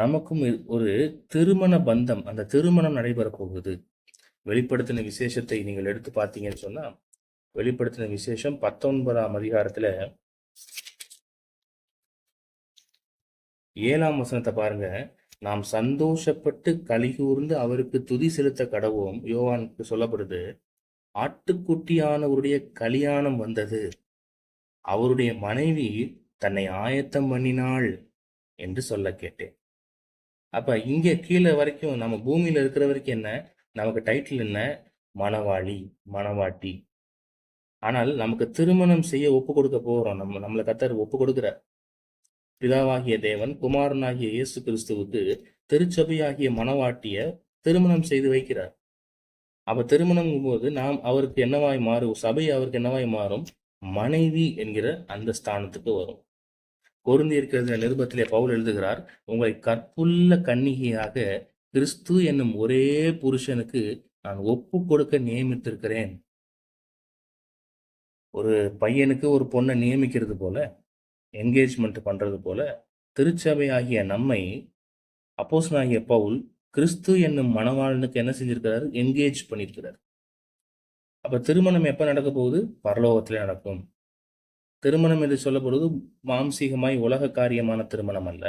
நமக்கும் ஒரு திருமண பந்தம், அந்த திருமணம் நடைபெற போகுது. வெளிப்படுத்தின விசேஷத்தை நீங்கள் எடுத்து பார்த்தீங்கன்னு சொன்னா, வெளிப்படுத்தின விசேஷம் 19ஆம் அதிகாரத்துல 7ஆம் வசனத்தை பாருங்க. நாம் சந்தோஷப்பட்டு கலிகூர்ந்து அவருக்கு துதி செலுத்த கடவோம். யோவானுக்கு சொல்லப்படுது, ஆட்டுக்குட்டியானவருடைய கல்யாணம் வந்தது, அவருடைய மனைவி தன்னை ஆயத்தம் பண்ணினாள் என்று சொல்ல கேட்டேன். அப்ப இங்க கீழே வரைக்கும் நம்ம பூமியில இருக்கிற வரைக்கும் என்ன நமக்கு டைட்டில்? என்ன? மணவாளி, மணவாட்டி. ஆனால் நமக்கு திருமணம் செய்ய ஒப்பு கொடுக்க போகிறோம். நம்மளை கர்த்தர் ஒப்பு கொடுக்கிறார். பிதாவாகிய தேவன் குமாரனாகிய இயேசு கிறிஸ்துவுக்கு திருச்சபையாகிய மணவாட்டிய திருமணம் செய்து வைக்கிறார். அப்ப திருமணம் போது நாம் அவருக்கு என்னவாய் மாறும்? சபை அவருக்கு என்னவாய் மாறும்? மனைவி என்கிற அந்த ஸ்தானத்துக்கு வரும். கொரிந்தியர் நிருபத்திலே பவுல் எழுதுகிறார், உங்களை கற்புள்ள கன்னிகையாக கிறிஸ்து என்னும் ஒரே புருஷனுக்கு நான் ஒப்பு கொடுக்க நியமித்திருக்கிறேன். ஒரு பையனுக்கு ஒரு பொண்ணை நியமிக்கிறது போல, என்கேஜ்மெண்ட் பண்றது போல, திருச்சபையாகிய நம்மை அப்போஸ்தலனாகிய பவுல் கிறிஸ்து என்னும் மணவாளனுக்கு என்ன செஞ்சிருக்கிறார்? என்கேஜ் பண்ணியிருக்கிறார். அப்ப திருமணம் எப்ப நடக்க போகுது? பரலோகத்திலே நடக்கும். திருமணம் என்று சொல்லப்படுவது மாம்சீகமாய் உலக காரியமான திருமணம் அல்ல.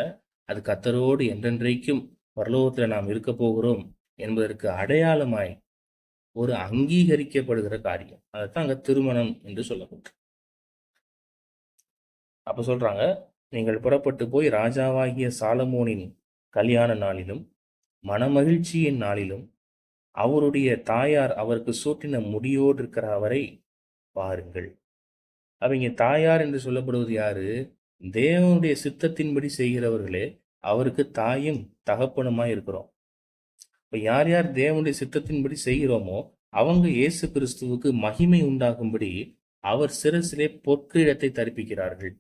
அது கர்த்தரோடு என்றென்றைக்கும் பரலோகத்தில் நாம் இருக்க போகிறோம் என்பதற்கு அடையாளமாய் ஒரு அங்கீகரிக்கப்படுகிற காரியம். அதைத்தான் அங்க திருமணம் என்று சொல்லப்பட்டு. அப்ப சொல்றாங்க, நீங்கள் புறப்பட்டு போய் ராஜாவாகிய சாலமோனின் கல்யாண நாளிலும் மனமகிழ்ச்சியின் நாளிலும் அவருடைய தாயார் அவருக்கு சூட்டின முடியோடு இருக்கிற அவரை பாருங்கள். அவங்க தாயார் என்று சொல்லப்படுவது யாரு? தேவனுடைய சித்தத்தின்படி செய்கிறவர்களே அவருக்கு தாயும் தகப்பனுமாய் இருக்கிறோம். இப்ப யார் யார் தேவனுடைய சித்தத்தின்படி செய்கிறோமோ அவங்க இயேசு கிறிஸ்துவுக்கு மகிமை உண்டாகும்படி அவர் சிரசிலே பொற்கிரீடத்தை தரிப்பிக்கிறார்கள்.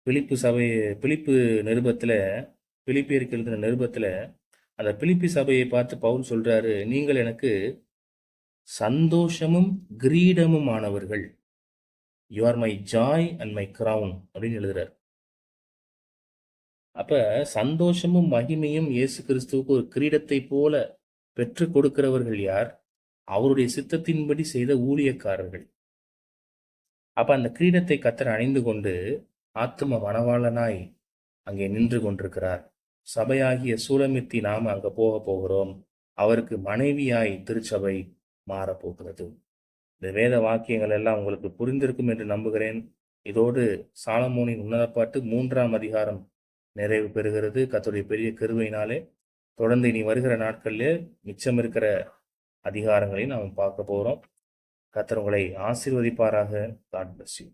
பிலிப்பு நிருபத்துல, பிலிப்பியருக்கு எழுதின நிருபத்துல அந்த பிலிப்பி சபையை பார்த்து பவுல் சொல்றாரு, நீங்கள் எனக்கு சந்தோஷமும் கிரீடமும் ஆனவர்கள். You are my joy and my crown அப்படின்னு எழுதுறார். அப்ப சந்தோஷமும் மகிமையும் இயேசு கிறிஸ்துவுக்கு ஒரு கிரீடத்தை போல பெற்றுக் கொடுக்கிறவர்கள் யார்? அவருடைய சித்தத்தின்படி செய்த ஊழியக்காரர்கள். அப்ப அந்த கிரீடத்தை கர்த்தர் அணிந்து கொண்டு ஆத்தும மணவாளனாய் அங்கே நின்று கொண்டிருக்கிறார். சபையாகிய சூலமித்தி நாம அங்க போகிறோம். அவருக்கு மனைவியாய் திருச்சபை மாறப்போகிறது. இந்த வேத வாக்கியங்கள் எல்லாம் உங்களுக்கு புரிந்திருக்கும் என்று நம்புகிறேன். இதோடு சாலமோனின் உன்னதப்பாட்டு 3ஆம் அதிகாரம் நிறைவு பெறுகிறது. கர்த்தருடைய பெரிய கிருபையினாலே தொடர்ந்து இனி வருகிற நாட்களிலே மிச்சம் இருக்கிற அதிகாரங்களையும் நாம் பார்க்க போறோம். கர்த்தர் உங்களை ஆசீர்வதிப்பாராக. God bless you.